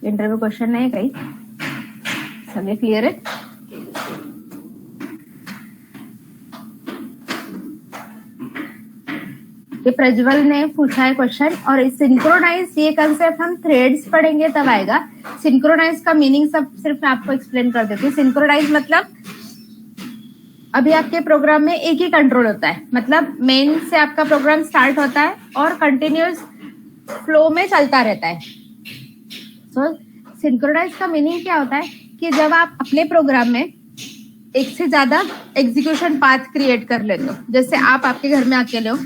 Interview question नहीं कहीं, सभी क्लियर है? ये प्रज्वल ने पूछा है क्वेश्चन। और सिंक्रोनाइज ये कंसेप्ट हम थ्रेड्स पढ़ेंगे तब आएगा। सिंक्रोनाइज का मीनिंग सब सिर्फ मैं आपको एक्सप्लेन कर देती हूँ। सिंक्रोनाइज मतलब अभी आपके प्रोग्राम में एक ही कंट्रोल होता है, मतलब मेन से आपका प्रोग्राम स्टार्ट होता है और कंटिन्यूअस फ्लो में चलता रहता है। तो सिंक्रोनाइज का मीनिंग क्या होता है कि जब आप अपने प्रोग्राम में एक से ज्यादा एग्जीक्यूशन पाथ क्रिएट कर लेते हो। जैसे आप आपके घर में अकेले हो,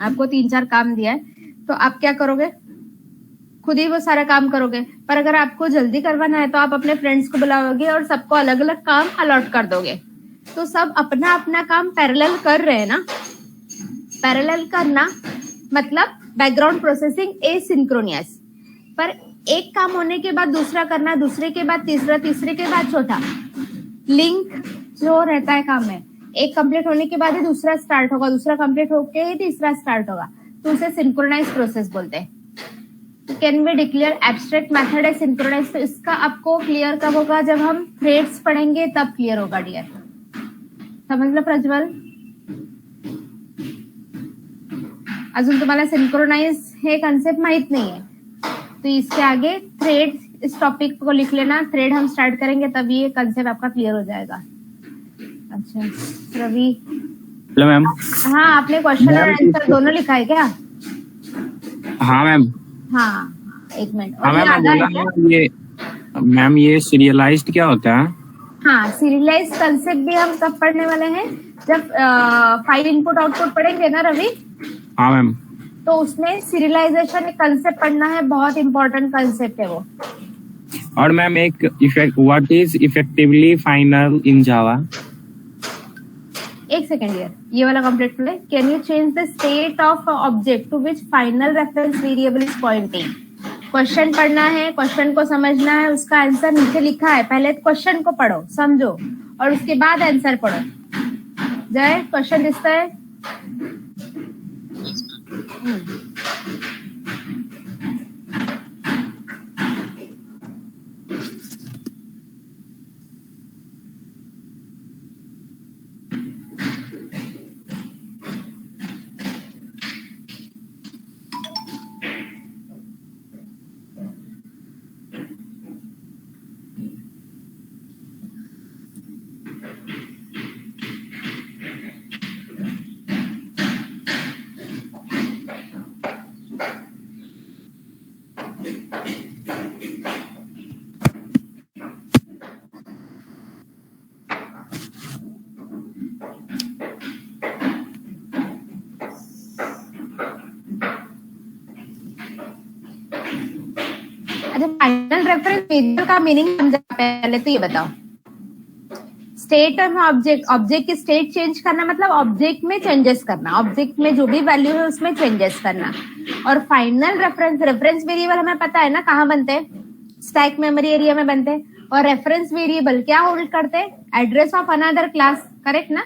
आपको 3-4 काम दिया है, तो आप क्या करोगे? खुद ही वो सारा काम करोगे। पर अगर आपको जल्दी करवाना है तो आप अपने फ्रेंड्स को बुलाओगे और सबको अलग अलग काम अलॉट कर दोगे। तो सब अपना अपना काम पैरेलल कर रहे हैं ना। पैरेलल करना मतलब बैकग्राउंड प्रोसेसिंग एसिंक्रोनस। पर एक काम होने के बाद दूसरा करना, दूसरे के बाद तीसरा, तीसरे के बाद चौथा। लिंक जो रहता है काम में, एक कंप्लीट होने के बाद ही दूसरा स्टार्ट होगा, दूसरा कंप्लीट होके ही तीसरा स्टार्ट होगा, तो उसे सिंक्रोनाइज प्रोसेस बोलते हैं। Can be declare abstract method है सिंक्रोनाइज। तो इसका आपको क्लियर कब होगा? जब हम थ्रेड्स पढ़ेंगे तब क्लियर होगा डियर। समझ लो प्रज्वल? अजून तुम्हाला सिंक्रोनाइज हे कॉन्सेप्ट माहित नहीं है तो इसके आगे थ्रेड, इस टॉपिक को लिख लेना। थ्रेड हम स्टार्ट करेंगे तब ये कंसेप्ट आपका क्लियर हो जाएगा। अच्छा रवि। Hello ma'am. हाँ, आपने क्वेश्चन और आंसर दोनों लिखा है क्या? हाँ मैम। हाँ, एक मिनट। हाँ मैम, ये मैम ये सीरियलाइज्ड क्या होता है? हाँ, सीरियलाइज कंसेप्ट भी हम कब पढ़ने वाले हैं? जब फाइल इनपुट आउटपुट पढ़ेंगे ना रवि। हाँ मैम। तो उसमें सीरियलाइजेशन एक कंसेप्ट पढ़ना है, बहुत इंपॉर्टेंट कंसेप्ट है वो। और मैम एक effect, what is effectively final in Java? एक सेकेंड यार, ये वाला कंप्लीट कर ले। Can you change the state of object to which final reference variable is pointing? Question पढ़ना है, क्वेश्चन को समझना है, उसका आंसर नीचे लिखा है। पहले क्वेश्चन को पढ़ो, समझो, और उसके बाद आंसर पढ़ो। जय, क्वेश्चन दिखता है? फाइनल रेफरेंस वेरिएबल का मीनिंग समझा? पहले तो ये बताओ। स्टेट ऑफ ऑब्जेक्ट, ऑब्जेक्ट की स्टेट चेंज करना मतलब ऑब्जेक्ट में चेंजेस करना, ऑब्जेक्ट में जो भी वैल्यू है उसमें चेंजेस करना। और फाइनल रेफरेंस, रेफरेंस वेरिएबल हमें पता है ना कहाँ बनते हैं? स्टैक मेमोरी एरिया में बनते हैं। और रेफरेंस वेरिएबल क्या होल्ड करते हैं? Address of another class, correct ना?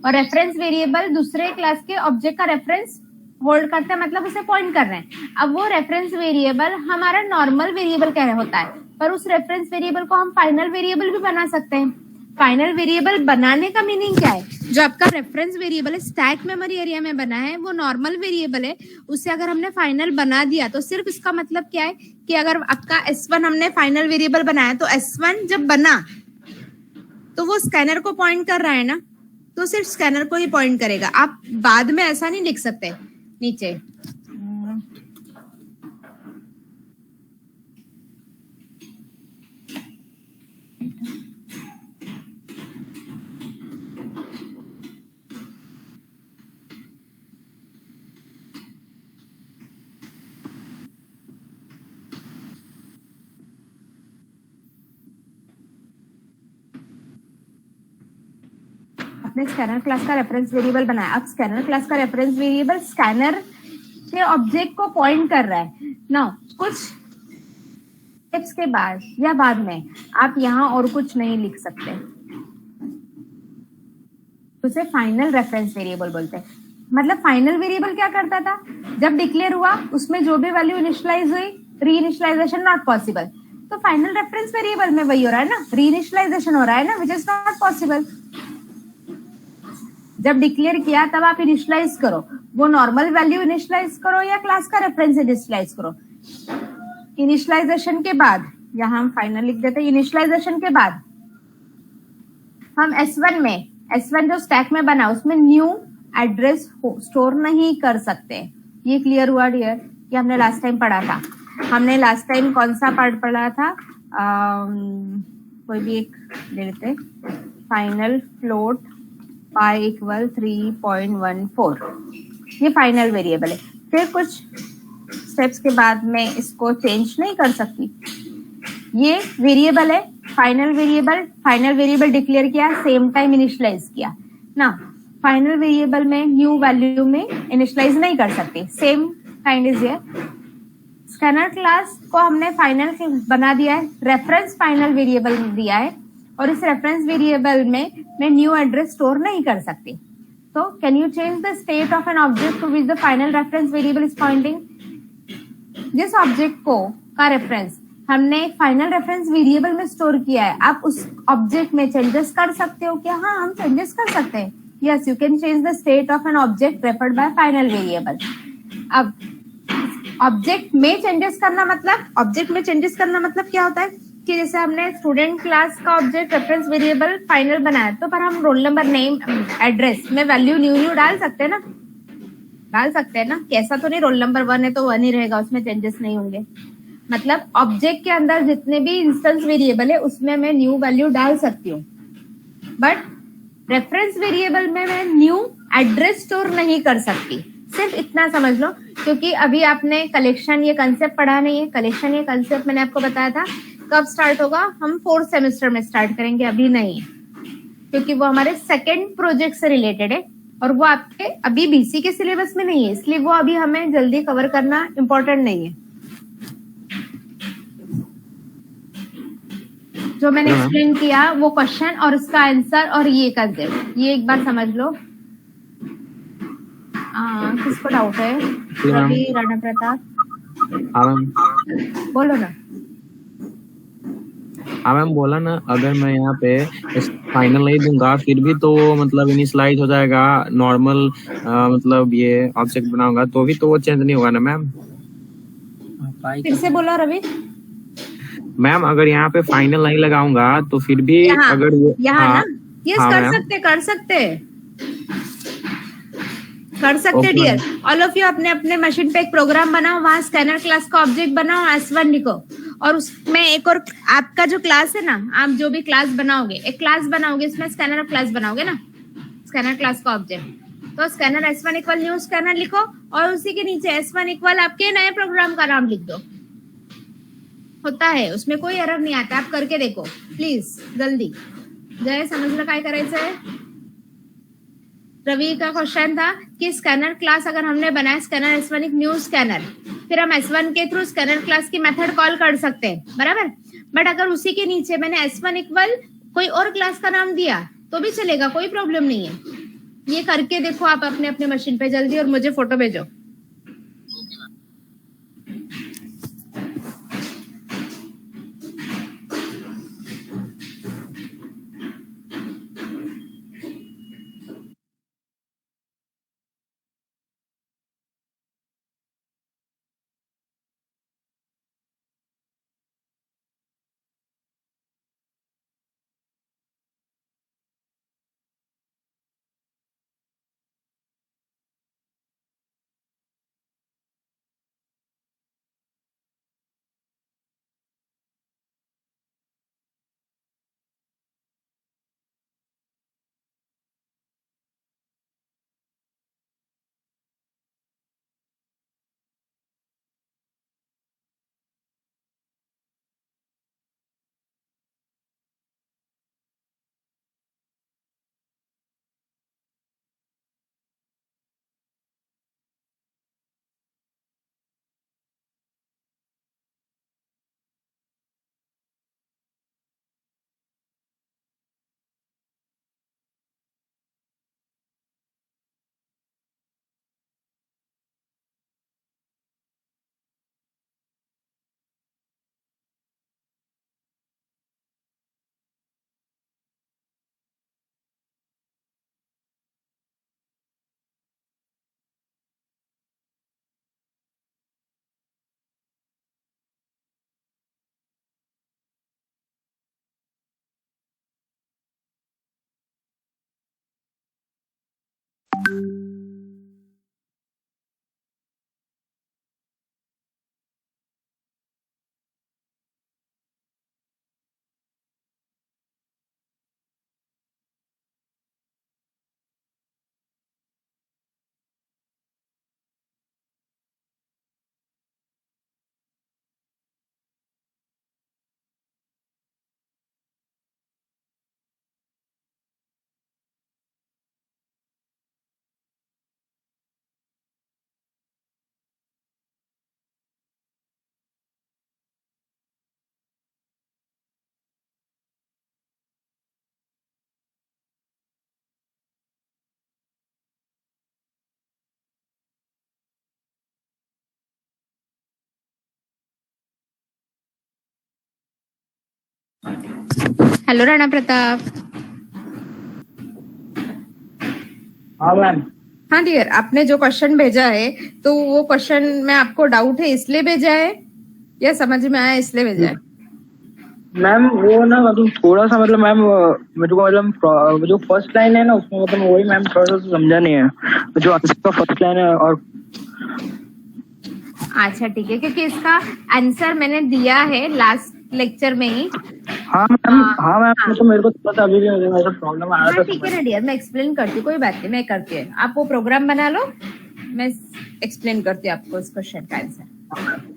और रेफरेंस वेरिएबल दूसरे क्लास के ऑब्जेक्ट का रेफरेंस होल्ड करते हैं, मतलब उसे पॉइंट कर रहे हैं। अब वो रेफरेंस वेरिएबल हमारा नॉर्मल वेरिएबल क्या होता है, पर उस रेफरेंस वेरिएबल को हम फाइनल वेरिएबल भी बना सकते हैं। फाइनल वेरिएबल बनाने का मीनिंग क्या है? जो आपका रेफरेंस वेरिएबल है स्टैक मेमोरी एरिया में बना है, वो नॉर्मल वेरिएबल है, उसे अगर हमने फाइनल बना दिया तो सिर्फ इसका मतलब क्या है कि अगर आपका S1 हमने फाइनल वेरिएबल बनाया तो S1 जब बना तो वो स्कैनर को पॉइंट कर रहा है ना, तो सिर्फ स्कैनर को ही पॉइंट करेगा। आप बाद में ऐसा नहीं लिख सकते नीचे। आपने स्कैनर क्लास का रेफरेंस वेरिएबल बनाया। अब स्कैनर क्लास का रेफरेंस वेरिएबल स्कैनर के ऑब्जेक्ट को पॉइंट कर रहा है ना। कुछ स्टेप्स के बाद या बाद में आप यहाँ और कुछ नहीं लिख सकते, उसे फाइनल रेफरेंस वेरिएबल बोलते हैं। मतलब फाइनल वेरिएबल क्या करता था? जब डिक्लेयर हुआ उसमें जो भी वैल्यू इनिशियलाइज हुई रीइनिशियलाइजेशन नॉट पॉसिबल। तो फाइनल रेफरेंस वेरिएबल में वही हो रहा है ना, रीइनिशियलाइजेशन हो रहा है ना, विच इज नॉट पॉसिबल। जब डिक्लेयर किया तब आप इनिशियलाइज करो, वो नॉर्मल वैल्यू इनिशियलाइज करो या क्लास का रेफरेंस इनिशियलाइज करो। इनिशियलाइजेशन के बाद यहाँ हम फाइनल लिख देते हैं। इनिशियलाइजेशन के बाद हम S1 में, S1 जो स्टैक में बना उसमें न्यू एड्रेस स्टोर नहीं कर सकते। ये क्लियर हुआ डियर? ये हमने लास्ट टाइम पढ़ा था। हमने लास्ट टाइम कौन सा पार्ट पढ़ा था? कोई भी एक ले लेते, फाइनल फ्लोट पाई इक्वल 3.14, ये फाइनल वेरिएबल है। फिर कुछ स्टेप्स के बाद मैं इसको चेंज नहीं कर सकती। ये वेरिएबल है, final variable. Final variable declare किया, सेम टाइम इनिशियलाइज किया ना। फाइनल वेरिएबल में न्यू वैल्यू में इनिशियलाइज नहीं कर सकते। Same kind is here. Scanner class को हमने फाइनल बना दिया है, रेफरेंस फाइनल वेरिएबल दिया है, और इस रेफरेंस वेरिएबल में मैं न्यू एड्रेस स्टोर नहीं कर सकती। तो can you change the state of an object to which the final reference variable is pointing? जिस ऑब्जेक्ट को का रेफरेंस हमने फाइनल रेफरेंस वेरिएबल में स्टोर किया है, आप उस ऑब्जेक्ट में चेंजेस कर सकते हो क्या? हाँ, हम चेंजेस कर सकते हैं। Yes, you can change the state of an object referred by final variable. अब ऑब्जेक्ट में चेंजेस करना मतलब, ऑब्जेक्ट में चेंजेस करना मतलब क्या होता है कि जैसे हमने स्टूडेंट क्लास का ऑब्जेक्ट रेफरेंस वेरिएबल फाइनल बनाया, तो पर हम रोल नंबर, नेम, एड्रेस में वैल्यू न्यू डाल सकते हैं ना, डाल सकते हैं ना। कैसा तो नहीं रोल नंबर 1 है तो 1 ही रहेगा, उसमें चेंजेस नहीं होंगे। मतलब ऑब्जेक्ट के अंदर जितने भी इंस्टेंस वेरिएबल है उसमें मैं न्यू वैल्यू डाल सकती हूँ, बट रेफरेंस वेरिएबल में मैं न्यू एड्रेस स्टोर नहीं कर सकती। सिर्फ इतना समझ लो, क्योंकि अभी आपने कलेक्शन ये कंसेप्ट पढ़ा नहीं है। कलेक्शन ये कंसेप्ट मैंने आपको बताया था कब स्टार्ट होगा, हम 4th सेमेस्टर में स्टार्ट करेंगे, अभी नहीं, क्योंकि वो हमारे सेकेंड प्रोजेक्ट से रिलेटेड है और वो आपके अभी बीसी के सिलेबस में नहीं है, इसलिए वो अभी हमें जल्दी कवर करना इम्पोर्टेंट नहीं है। जो मैंने एक्सप्लेन किया वो क्वेश्चन और उसका आंसर और ये कंसेप्ट, ये एक बार समझ लो। किसको डाउट है? रवि, राणा प्रताप, बोलो ना। हाँ मैम, बोला ना, अगर मैं यहाँ पे फाइनल नहीं दूंगा फिर भी तो मतलब इनिशियलाइज हो जाएगा, नॉर्मल मतलब ये ऑब्जेक्ट बनाऊंगा तो भी तो वो चेंज नहीं होगा ना मैम। फिर से बोलो रवि। मैम अगर यहाँ पे फाइनल नहीं लगाऊंगा तो फिर भी अगर यहाँ ना, यस, कर सकते कर सकते कर सकते डियर। ऑल ऑफ यू अपने अपने मशीन पे एक प्रोग्राम बनाओ, वहां स्कैनर क्लास का ऑब्जेक्ट बनाओ, S1 लिखो, और उसमें एक और आपका जो क्लास है ना, आप जो भी क्लास बनाओगे, एक क्लास बनाओगे, इसमें स्कैनर क्लास बनाओगे ना, स्कैनर क्लास का ऑब्जेक्ट। तो scanner S1 equal new scanner लिखो और उसी के नीचे S1 इक्वल आपके नए प्रोग्राम का नाम लिख दो। होता है, उसमें कोई एरर नहीं आता, आप करके देखो प्लीज जल्दी। जय, समजलं काय करायचं है? रवि का क्वेश्चन था कि स्कैनर क्लास अगर हमने बनाया स्कैनर S1 एक न्यू स्कैनर, फिर हम S1 के थ्रू स्कैनर क्लास की मेथड कॉल कर सकते हैं, बराबर। बट अगर उसी के नीचे मैंने S1 इक्वल कोई और क्लास का नाम दिया तो भी चलेगा, कोई प्रॉब्लम नहीं है। ये करके देखो आप अपने अपने मशीन पे जल्दी, और मुझे फोटो भेजो। हेलो राणा प्रताप। हाँ मैम। हाँ डियर, आपने जो क्वेश्चन भेजा है तो वो क्वेश्चन में आपको डाउट है इसलिए भेजा है या समझ में आया इसलिए भेजा है? मैम वो ना मतलब थोड़ा सा मतलब मैम मेरे को मतलब जो फर्स्ट लाइन है ना उसमें मतलब वही मैम थोड़ा सा समझा नहीं है, जो आंसर का फर्स्ट लाइन है। और अच्छा ठीक है, क्योंकि इसका आंसर मैंने दिया है लास्ट लेक्चर में ही। हाँ मैम, हाँ मैम, तो मेरे को थोड़ा सा अभी भी ऐसा प्रॉब्लम आ रहा था। हाँ ठीक है ना डियर, मैं एक्सप्लेन करती हूँ, कोई बात नहीं, मैं करती हूँ। आप वो प्रोग्राम बना लो, मैं एक्सप्लेन करती हूँ आपको इस क्वेश्चन का आंसर।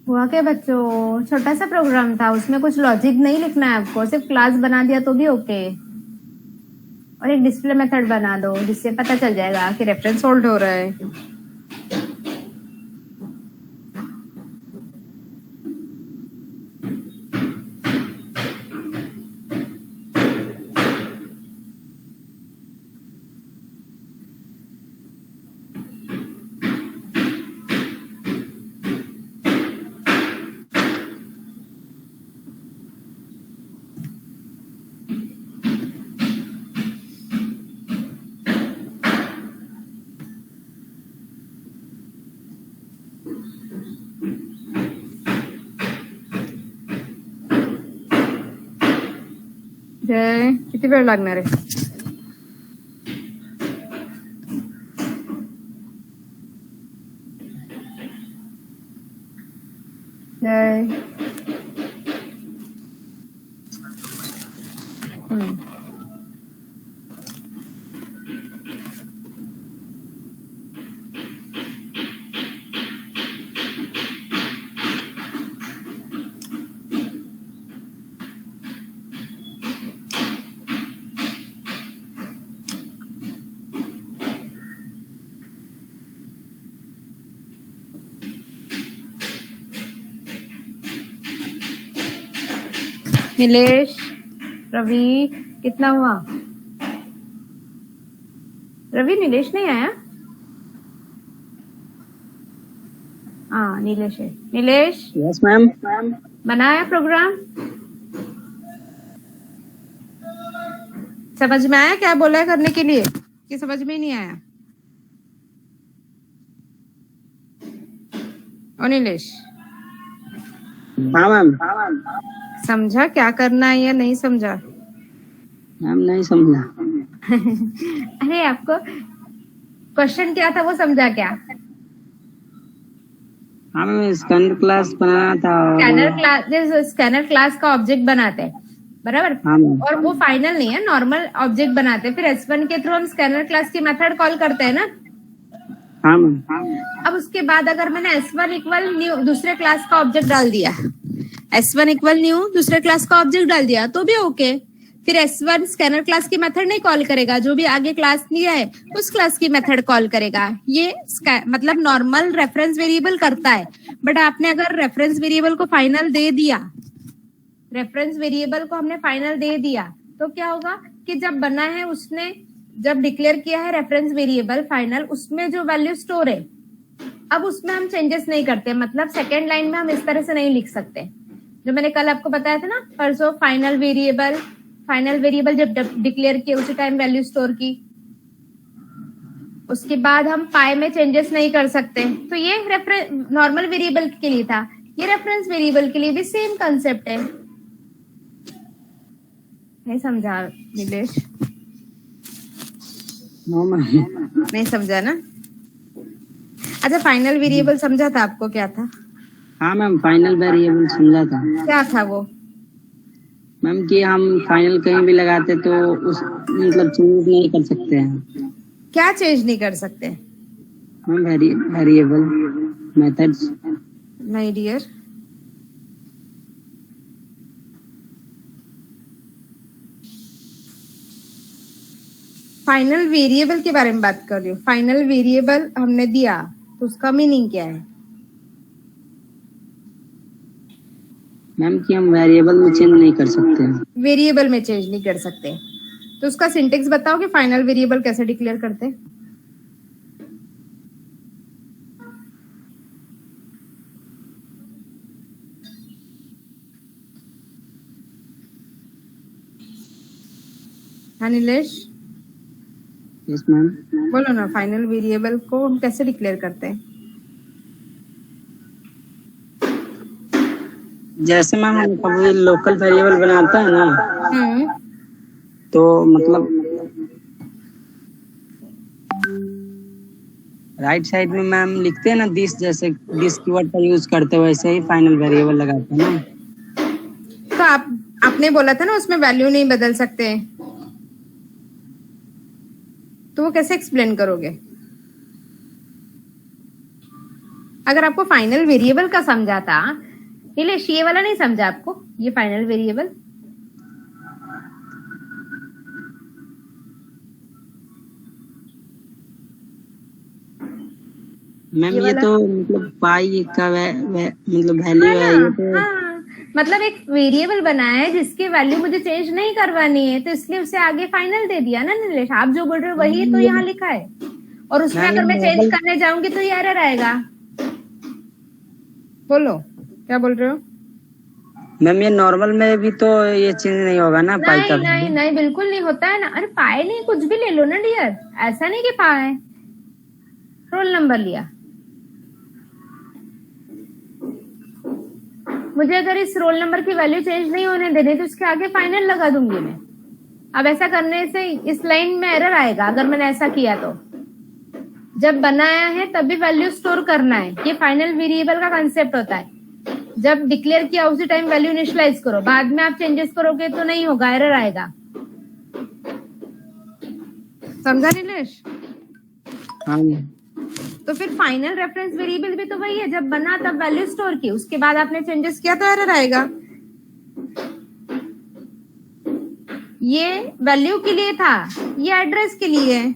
हुआ क्या बच्चों, छोटा सा प्रोग्राम था, उसमें कुछ लॉजिक नहीं लिखना है आपको, सिर्फ क्लास बना दिया तो भी ओके। और एक डिस्प्ले मेथड बना दो जिससे पता चल जाएगा कि रेफरेंस होल्ड हो रहा है। किती वेळ लागणार आहे? जय. नीलेश, रवि, कितना हुआ? रवि, नीलेश नहीं आया? हाँ, नीलेश है. Nilesh, yes ma'am. बनाया प्रोग्राम? समझ में आया क्या बोला है करने के लिए कि समझ में ही नहीं आया? ओ नीलेश, हाँ मैम. समझा क्या करना है या नहीं समझा? मैम नहीं समझा. अरे आपको क्वेश्चन क्या था वो समझा क्या? हाँ मैम, स्कैनर क्लास बनाना था. स्कैनर क्लास का ऑब्जेक्ट बनाते हैं, बराबर? हाँ मैम. और वो फाइनल नहीं है, नॉर्मल ऑब्जेक्ट बनाते हैं. फिर S1 के थ्रू हम स्कैनर क्लास की मेथड कॉल करते हैं ना. हाँ मैम. अब उसके बाद अगर मैंने S1 इक्वल न्यू दूसरे क्लास का ऑब्जेक्ट डाल दिया, S1 इक्वल न्यू दूसरे क्लास का ऑब्जेक्ट डाल दिया तो भी ओके. फिर S1 स्कैनर क्लास की मेथड नहीं कॉल करेगा, जो भी आगे क्लास दिया है उस क्लास की मेथड कॉल करेगा. ये मतलब नॉर्मल रेफरेंस वेरिएबल करता है. बट आपने अगर रेफरेंस वेरिएबल को फाइनल दे दिया, रेफरेंस वेरिएबल को हमने फाइनल दे दिया तो क्या होगा कि जब बना है उसने, जब डिक्लेयर किया है रेफरेंस वेरिएबल फाइनल, उसमें जो वैल्यू स्टोर है अब उसमें हम चेंजेस नहीं करते. मतलब सेकेंड लाइन में हम इस तरह से नहीं लिख सकते जो मैंने कल आपको बताया था ना परसों. फाइनल वेरिएबल जब डिक्लेयर किए उसी टाइम वैल्यू स्टोर की, उसके बाद हम पाई में चेंजेस नहीं कर सकते. तो ये रेफरेंस नॉर्मल वेरिएबल के लिए था. ये रेफरेंस वेरिएबल के लिए भी सेम कंसेप्ट है. नहीं समझा नीलेश? नहीं समझा ना? अच्छा, फाइनल वेरिएबल समझा था आपको क्या था? हाँ मैम, फाइनल वेरिएबल समझा था. क्या था वो? मैम कि हम फाइनल कहीं भी लगाते तो उस मतलब चेंज नहीं कर सकते हैं. क्या चेंज नहीं कर सकते? Ma'am variable methods. My dear, final variable के बारे में बात कर रही हूँ. फाइनल वेरिएबल हमने दिया तो उसका मीनिंग क्या है? मैम कि हम वेरिएबल में चेंज नहीं कर सकते. वेरिएबल में चेंज नहीं कर सकते. तो उसका सिंटेक्स बताओ कि फाइनल वेरिएबल कैसे डिक्लेयर करते हैं? हाँ नीलेश, यस मैम. बोलो ना, फाइनल वेरिएबल को हम कैसे डिक्लेयर करते हैं? जैसे मैम हम कभी लोकल वेरिएबल बनाता है ना, तो मतलब राइट साइड में मैम लिखते हैं ना दिस, जैसे दिस कीवर्ड का यूज करते हैं वैसे ही फाइनल वेरिएबल लगाते हैं ना. तो आपने बोला था ना उसमें वैल्यू नहीं बदल सकते, तो वो कैसे एक्सप्लेन करोगे? अगर आपको फाइनल वेरिएबल का समझा था, नीलेश ये वाला नहीं समझा आपको, ये फाइनल वेरिएबल? मैम ये तो मतलब पाई का मतलब वैल्यू है ये तो. हाँ, मतलब एक वेरिएबल बनाया है जिसकी वैल्यू मुझे चेंज नहीं करवानी है, तो इसलिए उसे आगे फाइनल दे दिया ना नीलेश. आप जो बोल रहे हो वही तो यहाँ लिखा है, और उसमें अगर मैं चेंज करने जाऊंगी तो ये एरर आएगा. बोलो क्या बोल रहे हो? मैम ये नॉर्मल में भी तो ये चेंज नहीं होगा ना पाई का? नहीं बिल्कुल नहीं होता है ना. अरे पाए नहीं, कुछ भी ले लो ना डियर, ऐसा नहीं कि पाए रोल नंबर लिया. मुझे अगर इस रोल नंबर की वैल्यू चेंज नहीं होने देनी तो उसके आगे फाइनल लगा दूंगी मैं. अब ऐसा करने से इस लाइन में एरर आएगा अगर मैंने ऐसा किया तो। जब बनाया है तभी वैल्यू स्टोर करना है, ये फाइनल वेरिएबल का कंसेप्ट होता है। जब डिक्लेयर किया उसी टाइम वैल्यू इनिशियलाइज करो, बाद में आप चेंजेस करोगे तो नहीं होगा, एरर आएगा। समझा नीलेश? हाँ तो फिर फाइनल रेफरेंस वेरिएबल भी तो वही है, जब बना तब वैल्यू स्टोर की, उसके बाद आपने चेंजेस किया तो एरर आएगा। ये वैल्यू के लिए था, ये एड्रेस के लिए है।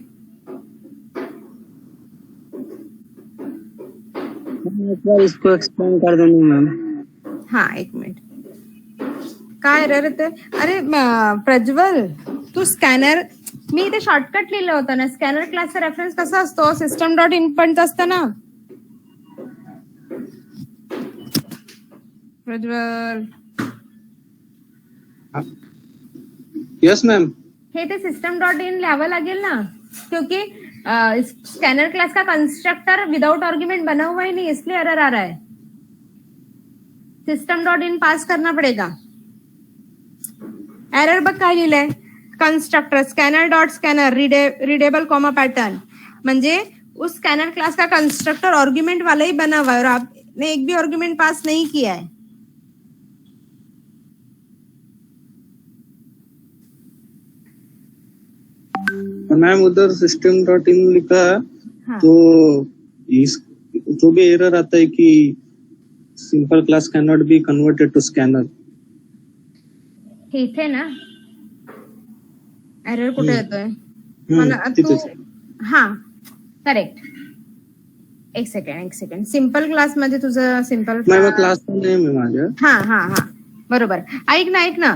एक बार इसको एक्सप्लेन कर देना मैम। हाँ, एक मिनट। काय एरर येते? अरे प्रज्वल, तू स्कॅनर, मी इथे शॉर्टकट लिहिलं होतं ना, स्कॅनर क्लासचा रेफरन्स कसा असतो, system.in पण असतं ना प्रज्वल? Yes ma'am. हे ते system.in लिहावं लागेल ना, क्योंकि स्कैनर क्लास का कंस्ट्रक्टर विदाउट आर्ग्यूमेंट बना हुआ ही नहीं, इसलिए एरर आ रहा है। system.in पास करना पड़ेगा। एरर बघ काय लिहिलंय, constructor scanner dot scanner readable comma pattern, म्हणजे उस स्कैनर क्लास का कंस्ट्रक्टर आर्ग्यूमेंट वाला ही बना हुआ है और आपने एक भी आर्ग्यूमेंट पास नहीं किया है। मैम उधर system.in लिखा हाँ। तो इस तो भी एरर आता है कि simple class cannot be converted to scanner. हे इथे ना एरर कुठे येतोय मला तू? तिथेच. हा, करेक्ट। एक सेकंड, सिंपल क्लास मध्ये तुझं सिंपल क्लास नेम आहे माझ्या। हा हा हा, बरोबर। ऐक ना,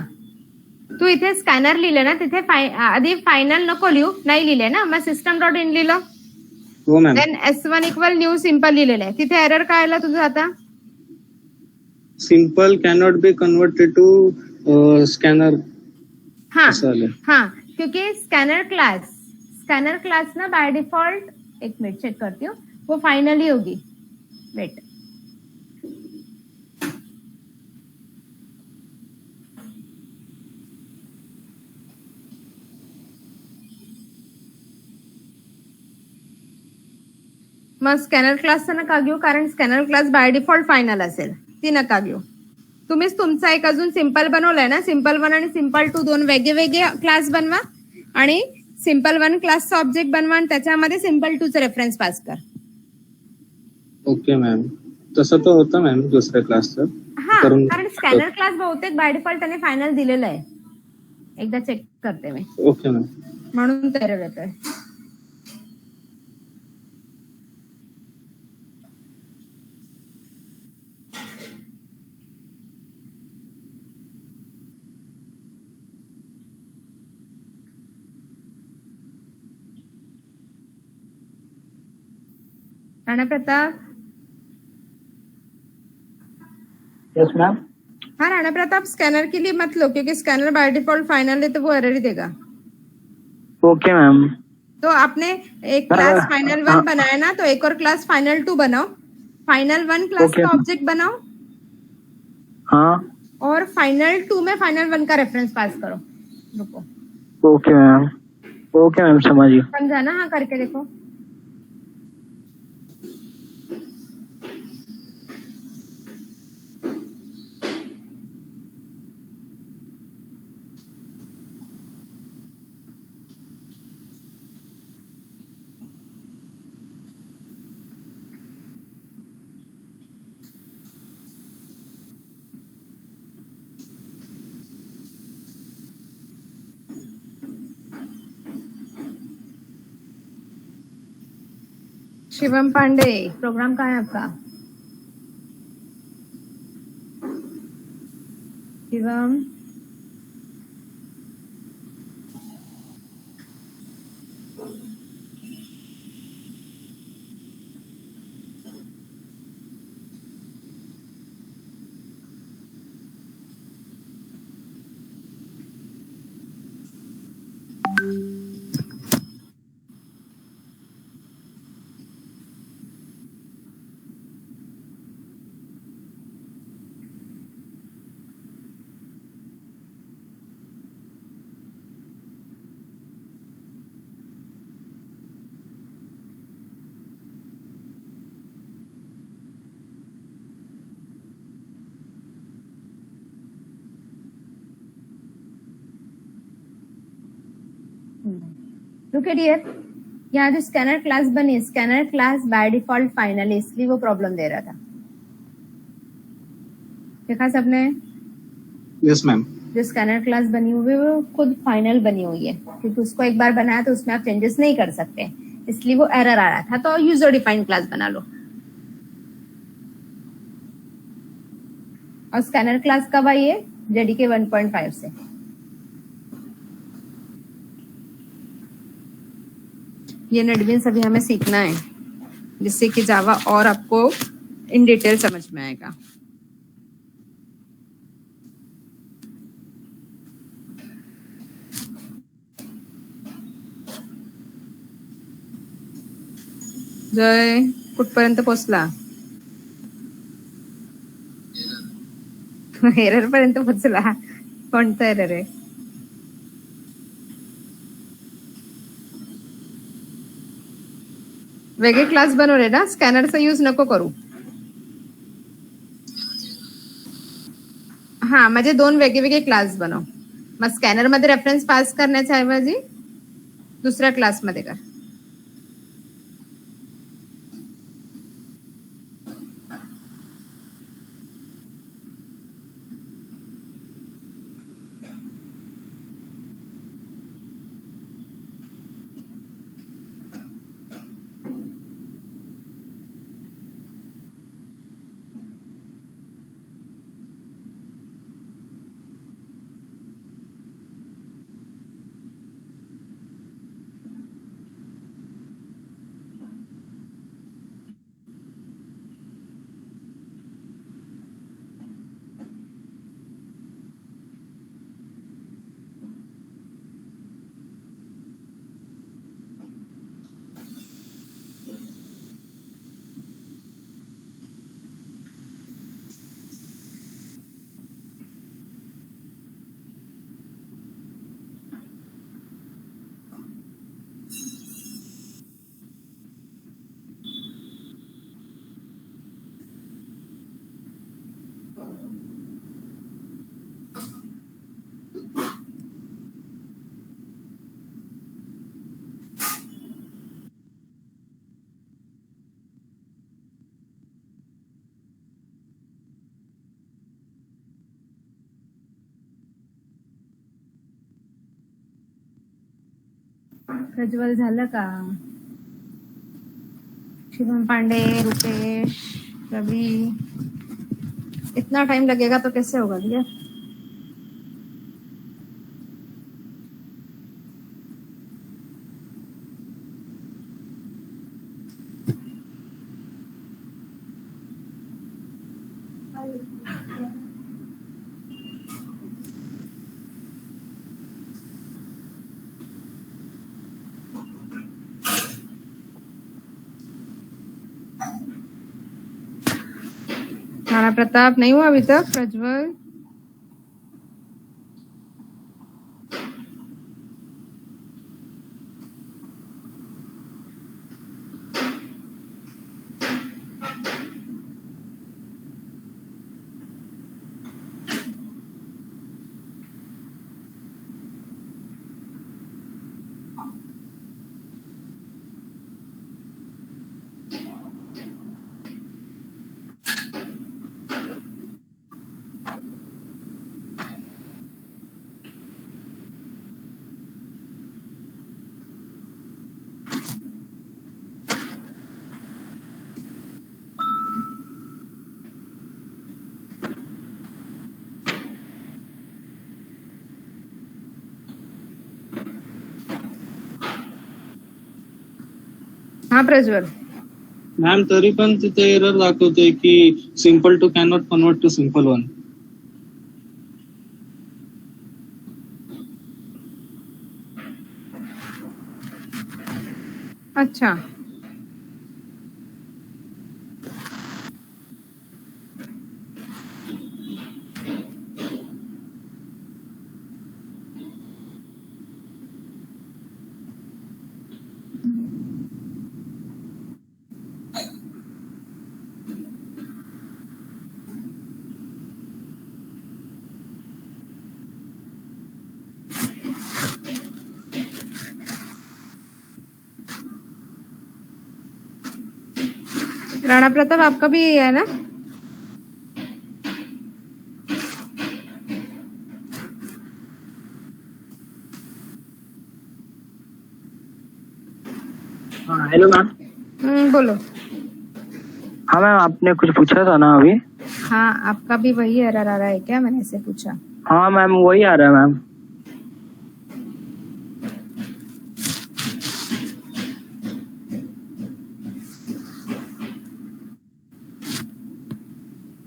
तू इथे स्कॅनर लिहिलं ना, तिथे आधी फायनल नको लिहू, नाही लिहिले ना, मग system.in लिहिलं, हो ma'am. Then S1 equal new simple लिहिलेलं आहे, तिथे एरर काय आला तुझं आता? Simple cannot be converted to scanner. हाँ हाँ, क्योंकि स्कैनर क्लास ना बाय डिफॉल्ट, एक मिनट चेक करती हूँ, वो फाइनल ही होगी। वेट, मग स्कॅनर क्लासचा नका घेऊ, कारण scanner class by default final असेल, ती नका घेऊ। तुम्हीच तुमचा एक अजून सिंपल बनवलाय ना, सिंपल 1 आणि सिंपल 2 दोन वेगळे क्लास बनवा आणि सिंपल 1 क्लासचा ऑब्जेक्ट बनवा आणि त्याच्यामध्ये सिंपल 2 चा रेफरन्स पास कर। ओके मॅम, तसं तर होतं मॅम दुसऱ्या क्लासचं। हा, कारण स्कॅनर क्लास बहुतेक बाय डिफॉल्ट त्याने फायनल दिलेलं आहे, एकदा चेक करते मी। Okay ma'am. म्हणून एरर येतोय। Rana Pratap, yes ma'am. हाँ राणा प्रताप, स्कैनर के लिए मत लो, क्योंकि स्कैनर बाय डिफॉल्ट फाइनल है तो वो एरर ही देगा। Okay ma'am. तो आपने एक क्लास फाइनल 1 बनाया ना, तो एक और क्लास फाइनल 2 बनाओ, फाइनल 1 क्लास का ऑब्जेक्ट बनाओ, हाँ, और फाइनल 2 में फाइनल 1 का रेफरेंस पास करो। रुको, ओके मैम। ओके मैम, समझिए। समझा ना? हाँ, करके देखो। शिवम पांडे, प्रोग्राम कहाँ है आपका? शिवम, लुक एट हियर, यहाँ जो स्कैनर क्लास बनी, scanner class by default final है, इसलिए वो प्रॉब्लम दे रहा था। देखा सबने? Yes ma'am. जो स्कैनर क्लास बनी हुई है वो खुद फाइनल बनी हुई है, क्योंकि उसको एक बार बनाया तो उसमें आप चेंजेस नहीं कर सकते, इसलिए वो एरर आ रहा था। तो यूजर डिफाइंड क्लास बना लो। और स्कैनर क्लास कब आई है? जेडीके 1.5 से। ये नेटबीन्स अभी हमें सीखना है, जिससे कि जावा और आपको इन डिटेल समझ में आएगा। जय कुठपर्यंत पोहोचला? एरर पर्यंत पोहोचला? कोणतं एरर आहे? वेगळे क्लास बनवले ना, स्कॅनरचा यूज नको करू। हा, म्हणजे 2 वेगळे क्लास बनव। मग स्कॅनर मध्ये रेफरन्स पास करण्याच्या ऐवजी दुसऱ्या क्लास मध्ये कर। प्रज्वल झालं का? शिवम पांडे, रुपेश, रवि, इतना टाइम लगेगा तो कैसे होगा भैया? राणा प्रताप नहीं हुआ अभी तक? प्रज्वल, हाँ प्रज्वल। मॅम तरी पण तिथे एरर दाखवतोय की simple two cannot convert to simple 1. अच्छा, राणा प्रताप आपका भी है ना? हाँ हेलो मैम। बोलो। हाँ मैम, आपने कुछ पूछा था ना अभी? हाँ, आपका भी वही एरर आ रहा है क्या? मैंने ऐसे पूछा। हाँ मैम, वही आ रहा है मैम।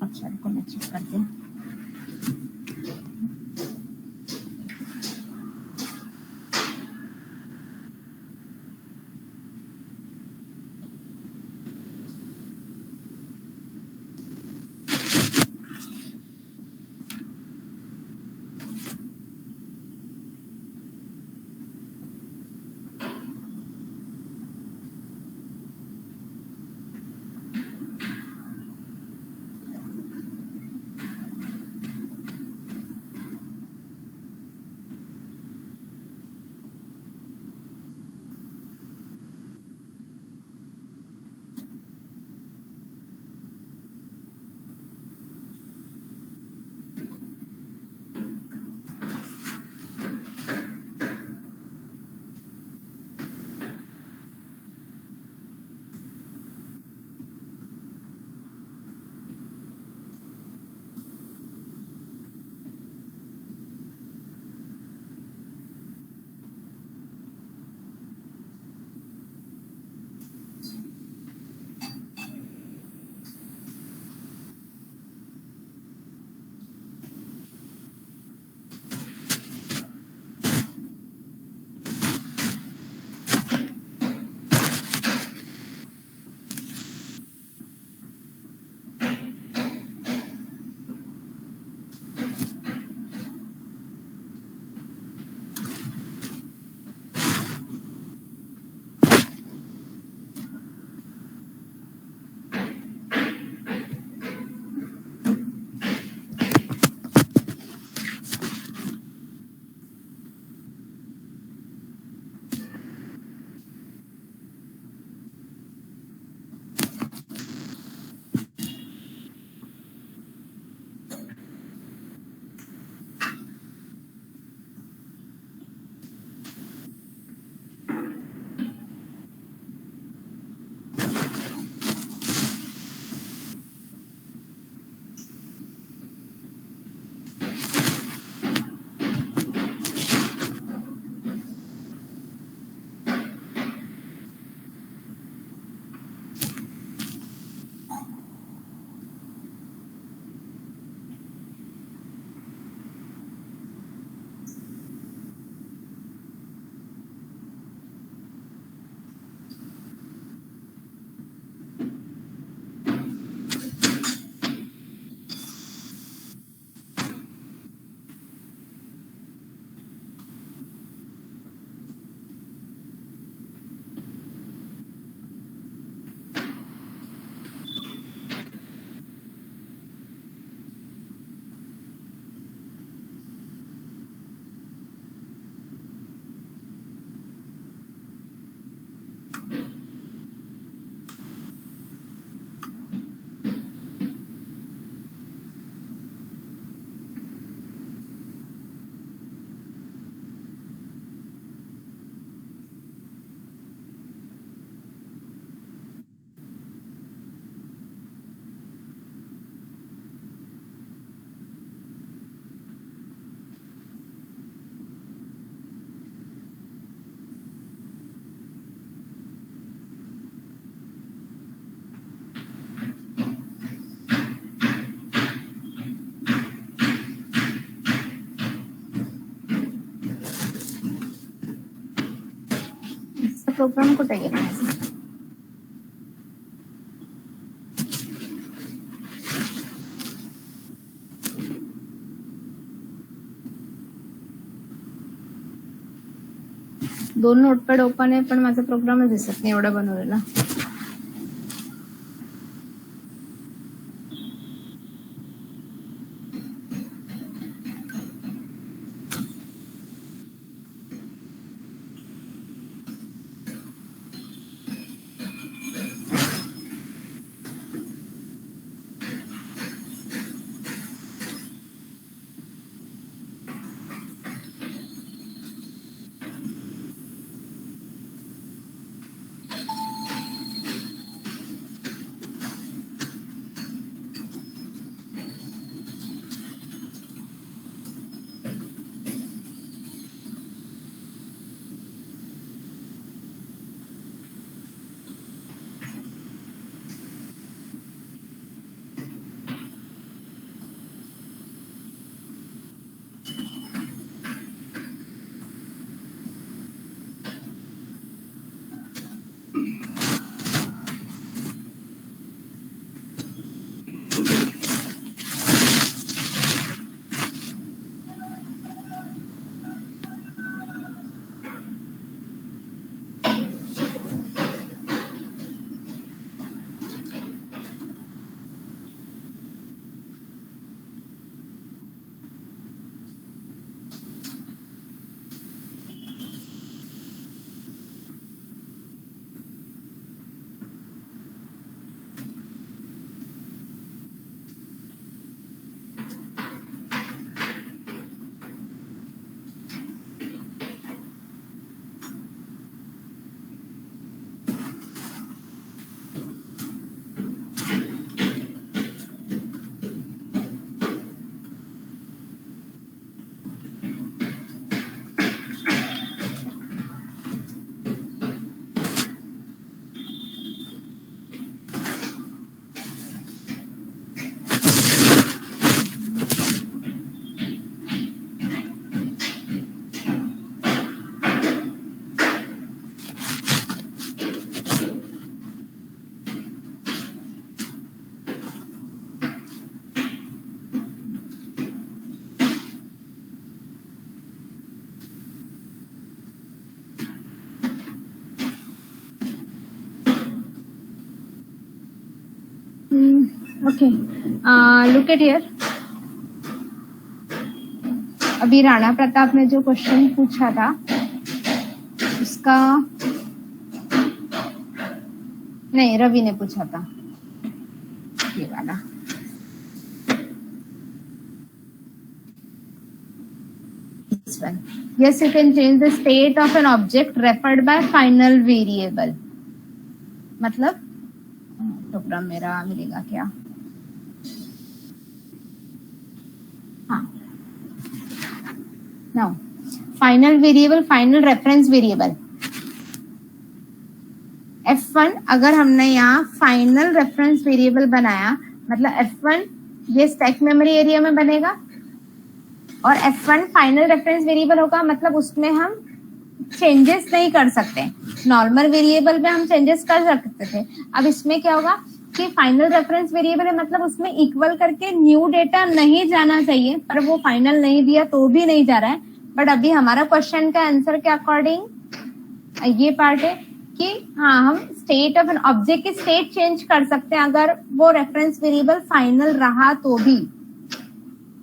अच्छा, रुको मैं चेक करती हूँ। प्रोग्राम कुठे गेला? दोन नोटपॅड ओपन आहे पण माझा प्रोग्रामच दिसत नाही एवढा बनवलेला. Okay, look at here. अभी राणा प्रताप ने जो क्वेश्चन पूछा था उसका, नहीं रवि ने पूछा था ये वाला। This one. Yes, you can change the state of an object referred by final variable. मतलब प्रोग्राम मेरा मिलेगा क्या? हाँ, now final variable, final reference variable f1। अगर हमने यहाँ फाइनल रेफरेंस वेरिएबल बनाया, मतलब f1 ये स्टैक मेमोरी एरिया में बनेगा और f1 फाइनल रेफरेंस वेरिएबल होगा, मतलब उसमें हम चेंजेस नहीं कर सकते। नॉर्मल वेरिएबल में हम चेंजेस कर सकते थे, अब इसमें क्या होगा कि फाइनल रेफरेंस वेरिएबल है, मतलब उसमें इक्वल करके न्यू डेटा नहीं जाना चाहिए, पर वो फाइनल नहीं दिया तो भी नहीं जा रहा है। बट अभी हमारा क्वेश्चन का आंसर के अकॉर्डिंग ये पार्ट है कि हाँ, हम स्टेट ऑफ एन ऑब्जेक्ट की स्टेट चेंज कर सकते हैं अगर वो रेफरेंस वेरिएबल फाइनल रहा तो भी।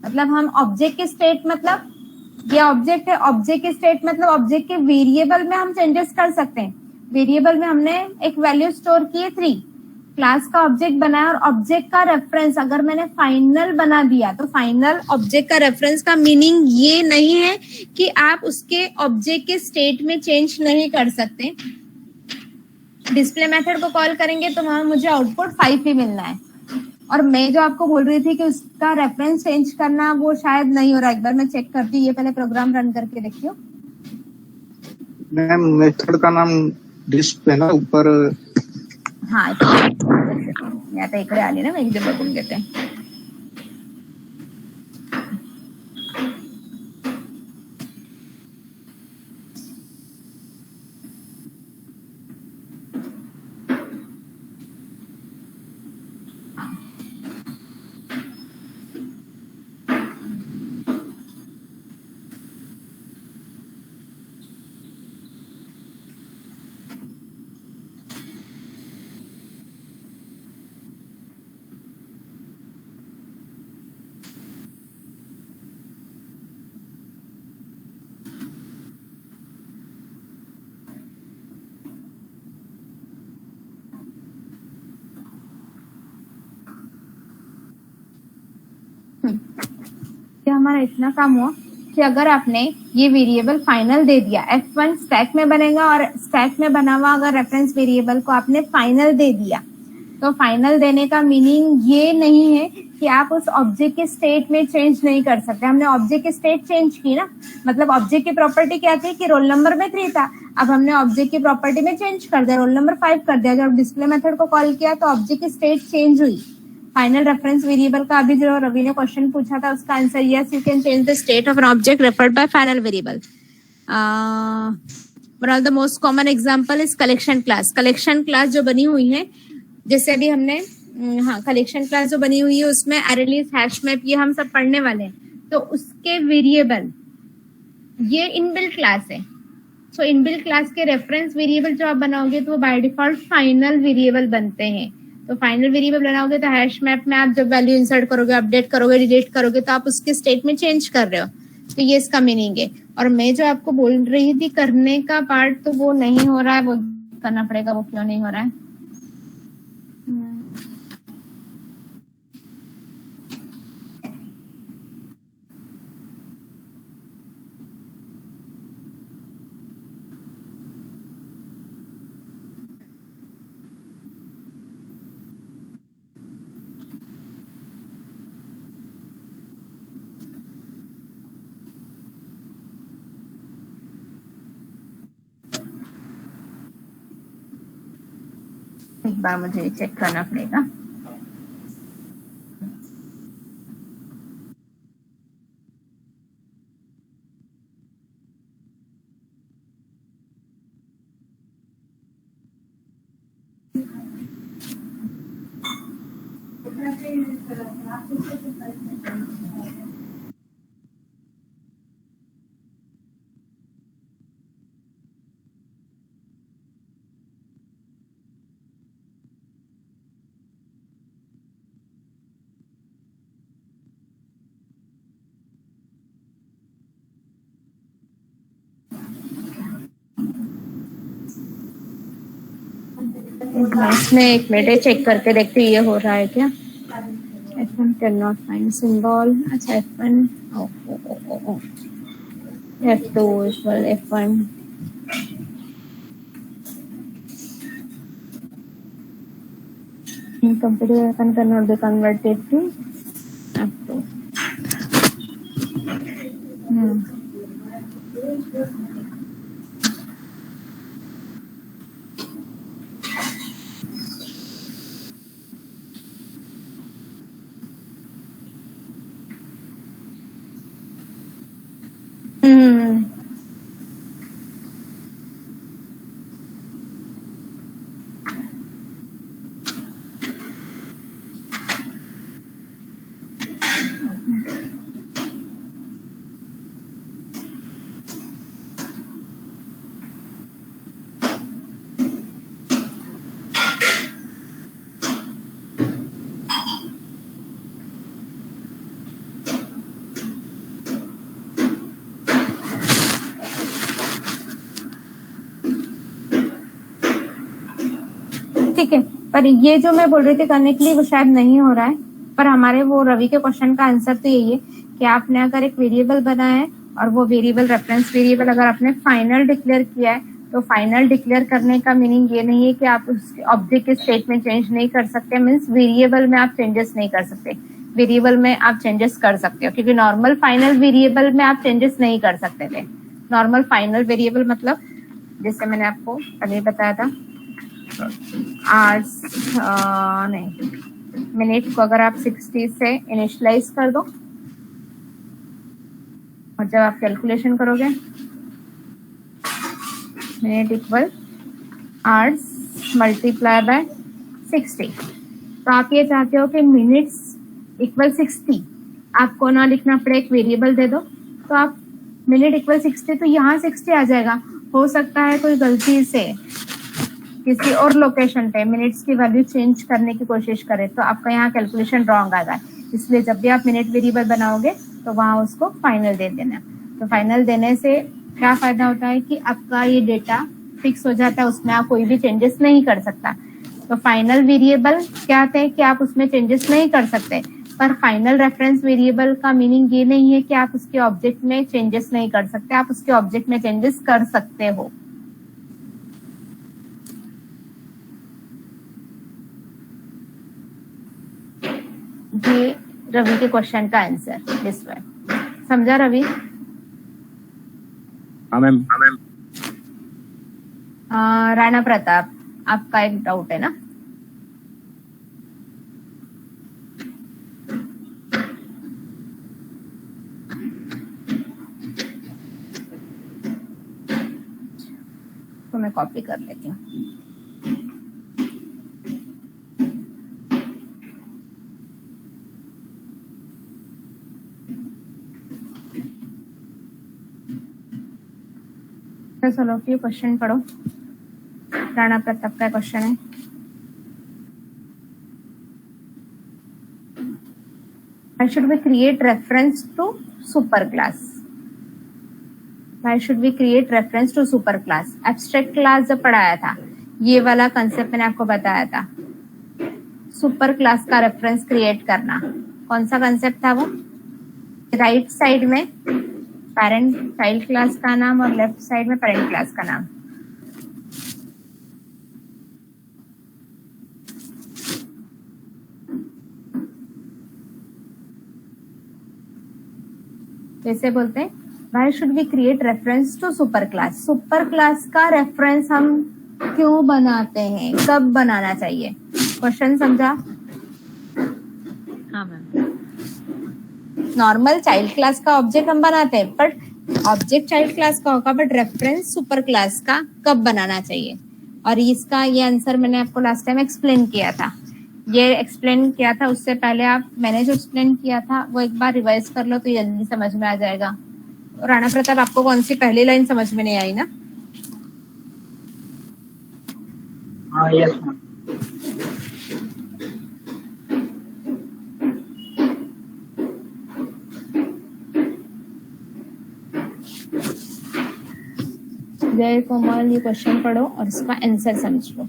मतलब हम ऑब्जेक्ट की स्टेट, मतलब ये ऑब्जेक्ट है, ऑब्जेक्ट की स्टेट मतलब ऑब्जेक्ट के वेरिएबल में हम चेंजेस कर सकते हैं। वेरिएबल में हमने एक वैल्यू स्टोर की है 3, क्लास का ऑब्जेक्ट बनाया और ऑब्जेक्ट का रेफरेंस अगर मैंने फाइनल बना दिया तो फाइनल ऑब्जेक्ट का रेफरेंस का मीनिंग ये नहीं है कि आप उसके ऑब्जेक्ट के स्टेट में चेंज नहीं कर सकते। डिस्प्ले मेथड को कॉल करेंगे तो वहां मुझे आउटपुट 5 ही मिलना है। और मैं जो आपको बोल रही थी कि उसका रेफरेंस चेंज करना, वो शायद नहीं हो रहा। एक बार मैं चेक करती हूँ, ये पहले प्रोग्राम रन करके देखियो। मैम मेथड का नाम डिस्प है ना ऊपर? हाँ, मी आता इकडे आली ना, मी एकदा बघून घेते। हमारा इतना काम हुआ कि अगर आपने ये वेरिएबल फाइनल दे दिया, f1 स्टैक में बनेगा और स्टैक में बना हुआ अगर रेफरेंस वेरिएबल को आपने फाइनल दे दिया, तो फाइनल देने का मीनिंग ये नहीं है कि आप उस ऑब्जेक्ट के स्टेट में चेंज नहीं कर सकते। हमने ऑब्जेक्ट की स्टेट चेंज की ना, मतलब ऑब्जेक्ट की प्रॉपर्टी क्या थी कि रोल नंबर में 3 था, अब हमने ऑब्जेक्ट की प्रॉपर्टी में चेंज कर दिया, रोल नंबर 5 कर दिया। जब डिस्प्ले मेथड को कॉल किया तो ऑब्जेक्ट की स्टेट चेंज हुई। फाइनल रेफरेंस वेरिएबल का अभी जो रवि ने क्वेश्चन पूछा था उसका answer yes, you can change the state of an object referred by final variable. One of the most common example is collection class. Collection class जो बनी हुई है, जैसे अभी हमने हाँ कलेक्शन क्लास जो बनी हुई है उसमें अरेलिस्ट, हैश मैप, ये हम सब पढ़ने वाले हैं। तो उसके वेरिएबल ये इनबिल्ट क्लास है। सो इनबिल्ट क्लास के रेफरेंस वेरिएबल जो आप बनाओगे तो वो बाय डिफॉल्ट फाइनल वेरिएबल बनते हैं। तो फाइनल वेरिएबल बनाओगे तो हैश मैप में आप जब वैल्यू इंसर्ट करोगे, अपडेट करोगे, डिलीट करोगे तो आप उसके स्टेट में चेंज कर रहे हो। तो ये इसका मीनिंग है। और मैं जो आपको बोल रही थी करने का पार्ट, तो वो नहीं हो रहा है, वो करना पड़ेगा। वो क्यों नहीं हो रहा है? एक बार मुझे चेक करना पड़ेगा। इसमें एक मिनट चेक करके देखते ये हो रहा है क्या। F1 cannot find symbol. अच्छा F1 F2 equal F1. Computer F1 cannot be converted to F2. ठीक है, पर ये जो मैं बोल रही थी करने के लिए वो शायद नहीं हो रहा है। पर हमारे वो रवि के क्वेश्चन का आंसर तो यही है कि आपने अगर एक वेरिएबल बनाया है और वो वेरिएबल रेफरेंस वेरिएबल अगर आपने फाइनल डिक्लेयर किया है तो फाइनल डिक्लेयर करने का मीनिंग ये नहीं है कि आप उस ऑब्जेक्ट के स्टेट में चेंज नहीं कर सकते। मीन्स वेरिएबल में आप चेंजेस नहीं कर सकते, वेरिएबल में आप चेंजेस कर सकते हो, क्योंकि नॉर्मल फाइनल वेरिएबल में आप चेंजेस नहीं कर सकते थे। नॉर्मल फाइनल वेरिएबल मतलब जैसे मैंने आपको पहले बताया था आवर्स नहीं मिनट को अगर आप 60 से इनिशियलाइज कर दो और जब आप कैलकुलेशन करोगे minute equal hours multiply by 60, तो आप ये चाहते हो कि मिनट्स इक्वल 60 आपको ना लिखना पड़े, एक वेरिएबल दे दो तो आप मिनट इक्वल 60 तो यहाँ 60 आ जाएगा। हो सकता है कोई गलती से किसी और लोकेशन पे मिनट्स की वैल्यू चेंज करने की कोशिश करे तो आपका यहाँ कैलकुलेशन रॉन्ग आ जाए। इसलिए जब भी आप मिनट वेरिएबल बनाओगे तो वहां उसको फाइनल दे देना। तो फाइनल देने से क्या फायदा होता है कि आपका ये डेटा फिक्स हो जाता है, उसमें आप कोई भी चेंजेस नहीं कर सकता। तो फाइनल वेरिएबल क्या होता है कि आप उसमें चेंजेस नहीं कर सकते, पर फाइनल रेफरेंस वेरिएबल का मीनिंग ये नहीं है कि आप उसके ऑब्जेक्ट में चेंजेस नहीं कर सकते, आप उसके ऑब्जेक्ट में चेंजेस कर सकते हो। ये रवि के क्वेश्चन का आंसर दिस वे। समझा रवि? हाँ मैम। राणा प्रताप, आपका एक डाउट है ना? तो मैं कॉपी कर लेती हूँ। चलो ये क्वेश्चन पढ़ो। राणा प्रताप का क्वेश्चन है, Why should we create reference to superclass? Why should we create reference to superclass? Abstract class जब पढ़ाया था ये वाला कंसेप्ट मैंने आपको बताया था, सुपर क्लास का रेफरेंस क्रिएट करना। कौन सा कंसेप्ट था वो? राइट साइड में पेरेंट चाइल्ड क्लास का नाम और लेफ्ट साइड में पेरेंट क्लास का नाम। वैसे बोलते हैं why should we create reference to super class. Super class का रेफरेंस हम क्यों बनाते हैं, कब बनाना चाहिए? क्वेश्चन समझा? हाँ मैम। नॉर्मल चाइल्ड क्लास का ऑब्जेक्ट हम बनाते हैं, बट ऑब्जेक्ट चाइल्ड क्लास का होगा, बट रेफरेंस सुपर क्लास का कब बनाना चाहिए? और इसका ये आंसर मैंने आपको लास्ट टाइम एक्सप्लेन किया था। ये एक्सप्लेन किया था, उससे पहले मैंने जो एक्सप्लेन किया था वो एक बार रिवाइज कर लो तो जल्दी समझ में आ जाएगा। राणा प्रताप, आपको कौन सी पहली लाइन समझ में नहीं आई ना? हाँ यस मैम। जय कोमल, ये क्वेश्चन पढ़ो और इसका आंसर समझ लो।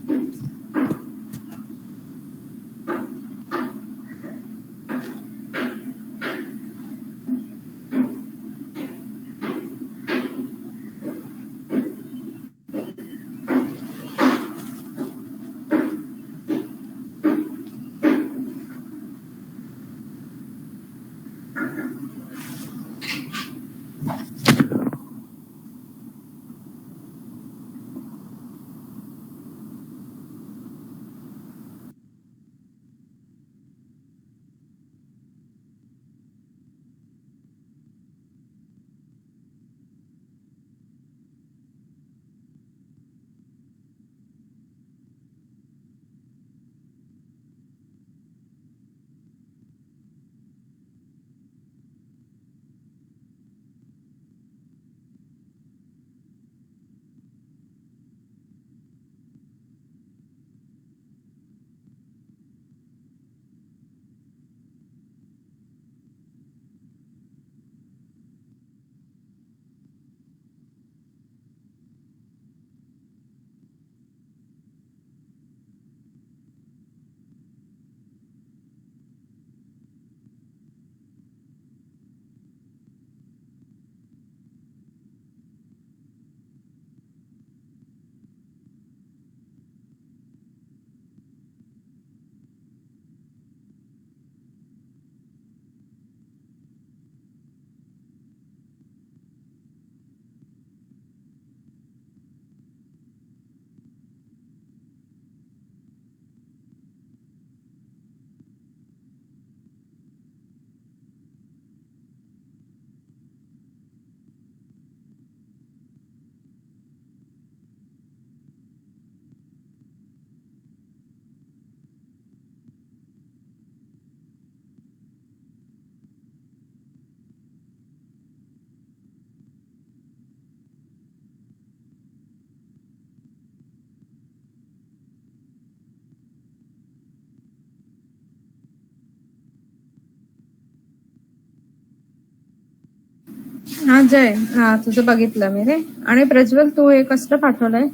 हा जय, हा तुझं बघितलं मी रे. आणि प्रज्वल तू हे कसलं पाठवलंय?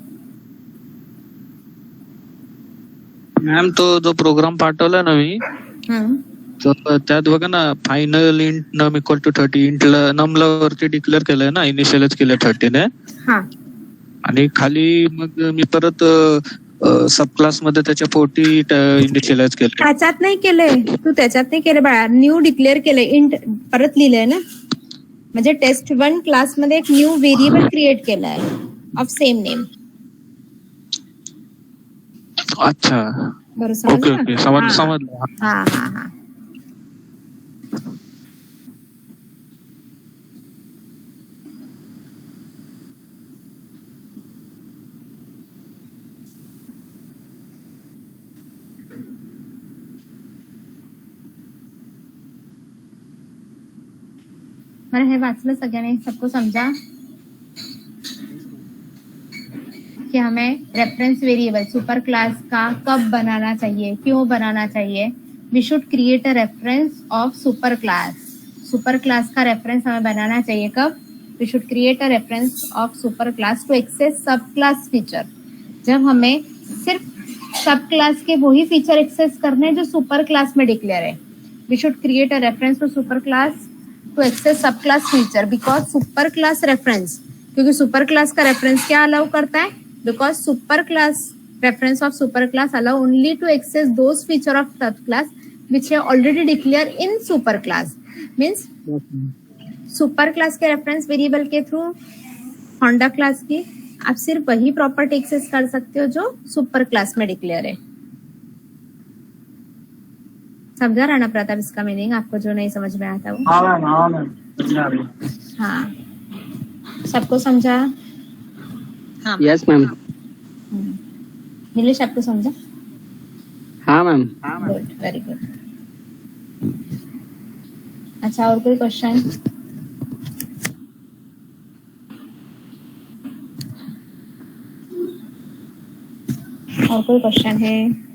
मॅम तो जो प्रोग्राम पाठवला ना मी, हम्म. तर त्यात बघा ना, final int num equal to 30 int नमला वरती डिक्लेअर केलंय ना, इनिशियलच केलंय 30 ने. हा आणि खाली मग मी परत सब क्लास मध्ये त्याच्या 40 इनिशियलाइज केले. त्याच्यात नाही केलंय तू, त्याच्यात नाही केलं बाळा. न्यू डिक्लेअर केलंय, इंट परत लिहिलंय ना. म्हणजे test1 क्लास मध्ये एक न्यू व्हेरिएबल क्रिएट केलाय ऑफ सेम नेम. अच्छा, बरोबर ओके समजलं? ओके, हा. समजलं. हा हा हा. बरं हे वाचलं सगळ्यांनी? सबको समझा कि हमें रेफरेंस वेरिएबल सुपर क्लास का कब बनाना चाहिए, क्यों बनाना चाहिए. We should create a reference of super class. Super class का रेफरेंस हमें बनाना चाहिए कब? We should create a reference of super class to access sub class feature. जब हमें सिर्फ सब क्लास के वही फीचर एक्सेस करने जो सुपर क्लास में डिक्लेयर है. We should create a reference to super class to access sub class feature because super class reference, क्योंकि सुपर क्लास का रेफरेंस क्या अलाउ करता है? Because super class reference of super class allow only to access those feature of subclass which are already declared in super class. Means super class के reference variable के through Honda class की आप सिर्फ वही property access कर सकते हो जो सुपर क्लास में डिक्लेयर है. समझा राणा प्रताप इसका मीनिंग? आपको जो नहीं समझ में आता वो. हाँ मैम समझा रही. हाँ, सबको समझा? Yes ma'am. नीलेश आपको समझा? हाँ मैम. Good, very good. अच्छा, और कोई क्वेश्चन? और कोई क्वेश्चन है?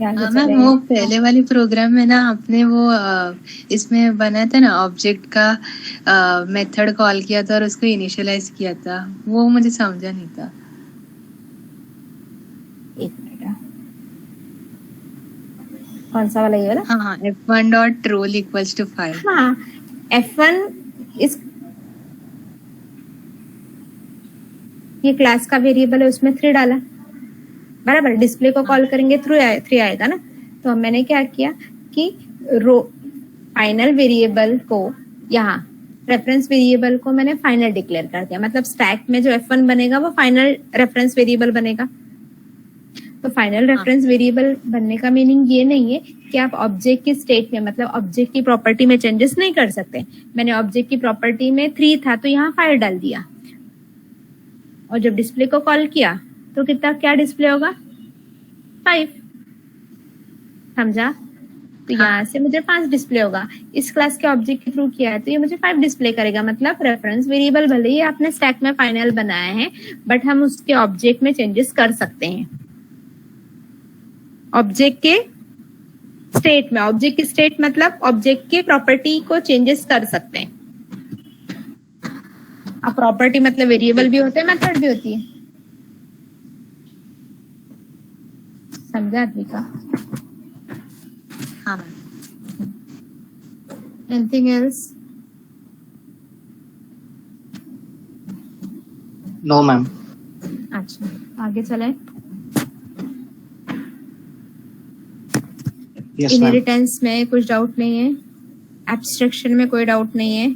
मैम वो पहले वाली प्रोग्राम में ना आपने वो इसमें बनाया था ना, ऑब्जेक्ट का मेथड कॉल किया था और उसको इनिशियलाइज किया था, वो मुझे समझा नहीं था. एक मिनट, कौन सा वाला ये वाला? हाँ, f1 dot roll equals to 5. हाँ, F1 इस ये क्लास का वेरिएबल है, उसमें 3 डाला बराबर. डिस्प्ले को कॉल करेंगे 3 आएगा ना. तो मैंने क्या किया कि रो फाइनल वेरिएबल को, यहाँ रेफरेंस वेरिएबल को मैंने फाइनल डिक्लेयर कर दिया. मतलब स्टैक में जो F1 बनेगा वो फाइनल रेफरेंस वेरिएबल बनेगा. तो फाइनल रेफरेंस वेरिएबल बनने का मीनिंग ये नहीं है कि आप ऑब्जेक्ट की स्टेट में, मतलब ऑब्जेक्ट की प्रॉपर्टी में चेंजेस नहीं कर सकते. मैंने ऑब्जेक्ट की प्रॉपर्टी में 3 था तो यहाँ 5 डाल दिया, और जब डिस्प्ले को कॉल किया तो कितना क्या डिस्प्ले होगा? 5. समझा? तो यहाँ से मुझे 5 डिस्प्ले होगा. इस क्लास के ऑब्जेक्ट के थ्रू किया है तो ये मुझे 5 डिस्प्ले करेगा. मतलब रेफरेंस वेरिएबल भले ही आपने स्टैक में फाइनल बनाया है, बट हम उसके ऑब्जेक्ट में चेंजेस कर सकते हैं. ऑब्जेक्ट के स्टेट में, ऑब्जेक्ट की स्टेट मतलब ऑब्जेक्ट के प्रॉपर्टी को चेंजेस कर सकते हैं. अब प्रॉपर्टी मतलब वेरिएबल भी होते हैं, मेथड भी होती है. समझा अद्विका? हाँ. Anything else? No ma'am. अच्छा, आगे चले. इनहेरिटेंस में कुछ डाउट नहीं है, एब्स्ट्रैक्शन में कोई डाउट नहीं है,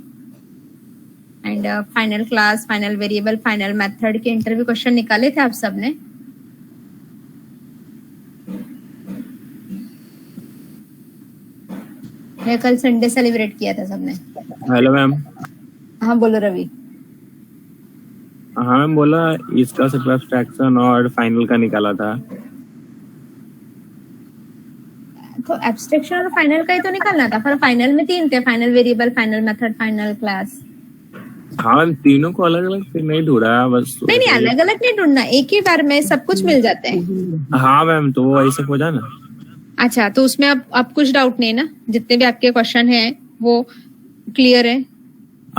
and final class, final variable, final method के इंटरव्यू क्वेश्चन निकाले थे आप सबने. मैं कल संडे सेलिब्रेट किया था सबने. Hello ma'am. हाँ बोलो रवि. हाँ मैम, बोला इसका सिर्फ एब्स्ट्रैक्शन और फाइनल का निकाला था. तो एब्स्ट्रैक्शन और फाइनल का ही तो निकालना था. पर फाइनल में 3 थे, final variable, final method, final class. हाँ मैम, तीनों को अलग अलग फिर नहीं ढूंढा बस. नहीं, अलग अलग नहीं ढूंढना, एक ही बार में सब कुछ मिल जाता है. हाँ मैम, तो वो ऐसे हो जाए ना. अच्छा, तो उसमें अब कुछ डाउट नहीं ना? जितने भी आपके क्वेश्चन हैं वो क्लियर है?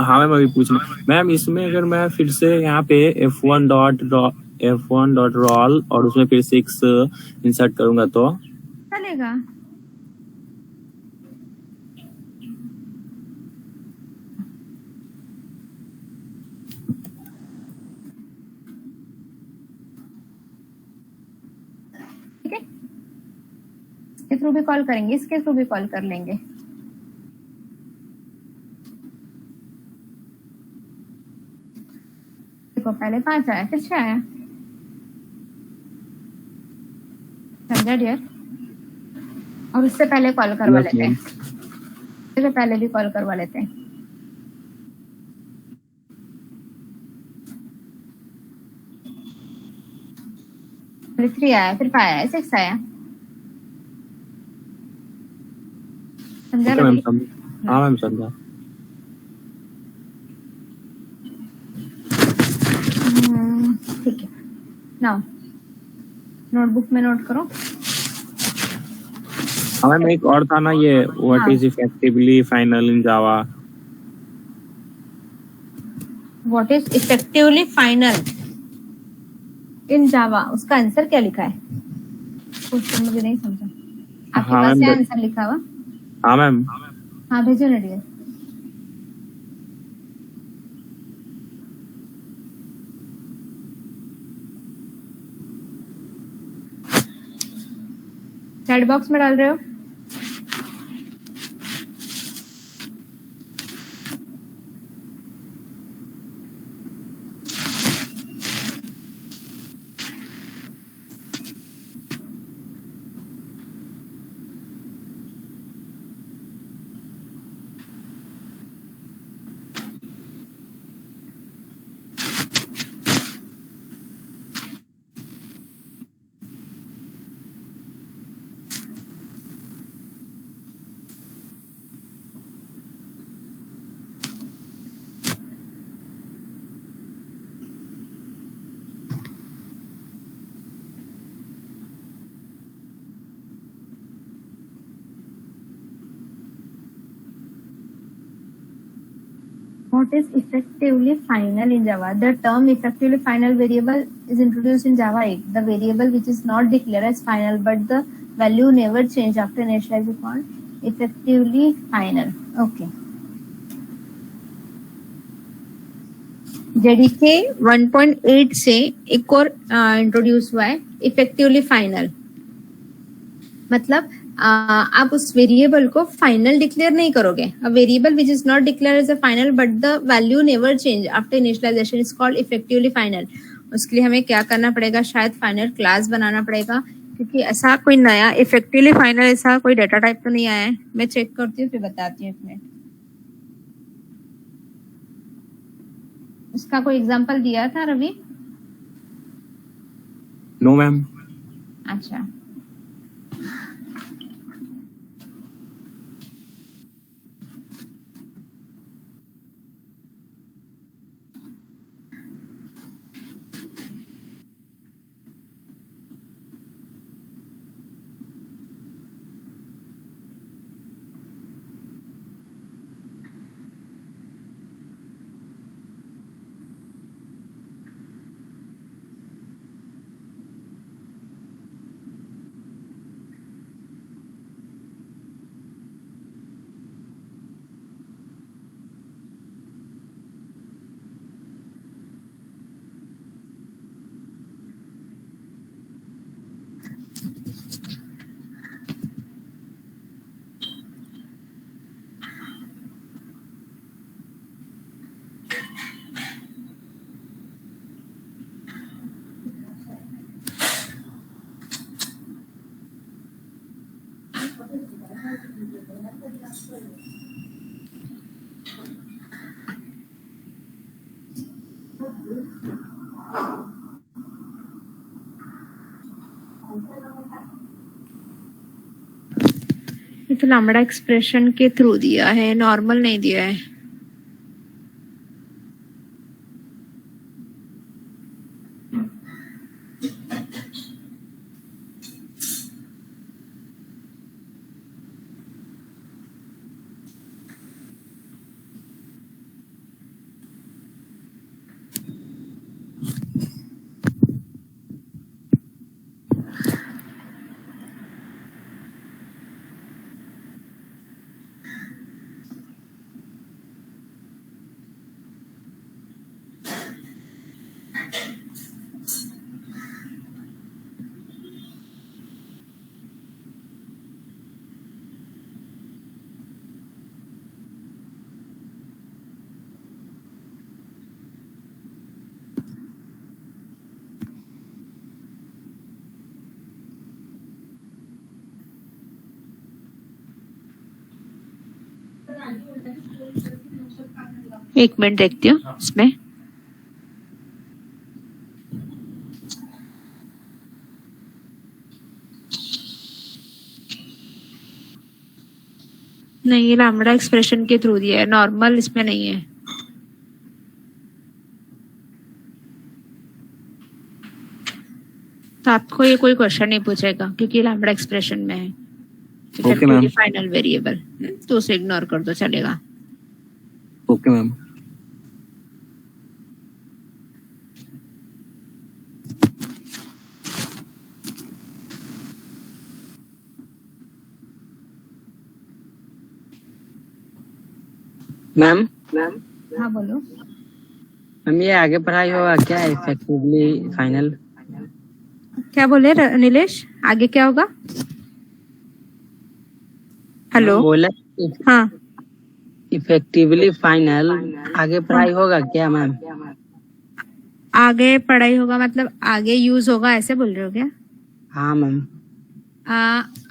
हाँ मैम अभी पूछना मैम, इसमें अगर मैं फिर से यहाँ पे F1 डॉट रोल और उसमें फिर 6 इंसर्ट करूंगा तो चलेगा। ठीक है, इसके थ्रू भी कॉल करेंगे, इसके थ्रू भी कॉल कर लेंगे। देखो पहले 5 आया फिर 6 आया, समझा डियर? और उससे पहले कॉल करवा Yes, लेते हैं, ma'am. इससे पहले भी कॉल करवा लेते हैं। फिर 3 आया, फिर 5 आया, 6 आया, समझा ओके मैम, रवि? हाँ मैम समझा। ठीक है, नाउ नोटबुक में नोट करो। हाँ मैम एक और था ना ये, व्हाट हाँ। Is effectively final in Java. What is effectively final in Java, उसका आंसर क्या लिखा है? क्वेश्चन मुझे नहीं समझा। आपके हाँ पास मैम, क्या आंसर लिखा हुआ? हाँ मैम। हाँ भेजो ना डियर। चैट बॉक्स में डाल रहे हो? What is effectively final in Java? The term effectively final variable is introduced in Java 8. The variable which is not declared as final but the value never changed after initialize is called effectively final. Okay. JDK 1.8 से एक और introduce हुआ है effectively final. मतलब आप उस variable को final declare नहीं करोगे। A variable which is not declare as a final but the value never change after initialization is called effectively final. उसके लिए हमें क्या करना पड़ेगा? शायद फाइनल क्लास बनाना पड़ेगा, क्योंकि ऐसा कोई नया इफेक्टिवली फाइनल ऐसा कोई डाटा टाइप तो नहीं आया है। मैं चेक करती हूँ फिर बताती हूँ एक मिनट। उसका कोई एग्जांपल दिया था रवि? No ma'am. अच्छा, ये तो लैम्बडा एक्सप्रेशन के थ्रू दिया है, नॉर्मल नहीं दिया है। एक मिनट देखती हूँ इसमें। नहीं, ये लैम्बडा एक्सप्रेशन के थ्रू दिया है, नॉर्मल इसमें नहीं है। तो आपको ये कोई क्वेश्चन नहीं पूछेगा क्योंकि लैम्बडा एक्सप्रेशन में है। Okay, ma'am. फाइनल वेरिएबल, तो उसे इग्नोर कर दो, चलेगा। Okay ma'am. मैम हाँ बोलो। मैम ये आगे पढ़ाई होगा क्या इफेक्टिवली फाइनल? क्या बोले नीलेश, आगे क्या होगा? हेलो, बोला हाँ। इफेक्टिवली फाइनल आगे पढ़ाई होगा क्या मैम? आगे पढ़ाई होगा मतलब आगे यूज होगा, ऐसे बोल रहे हो क्या? हाँ मैम।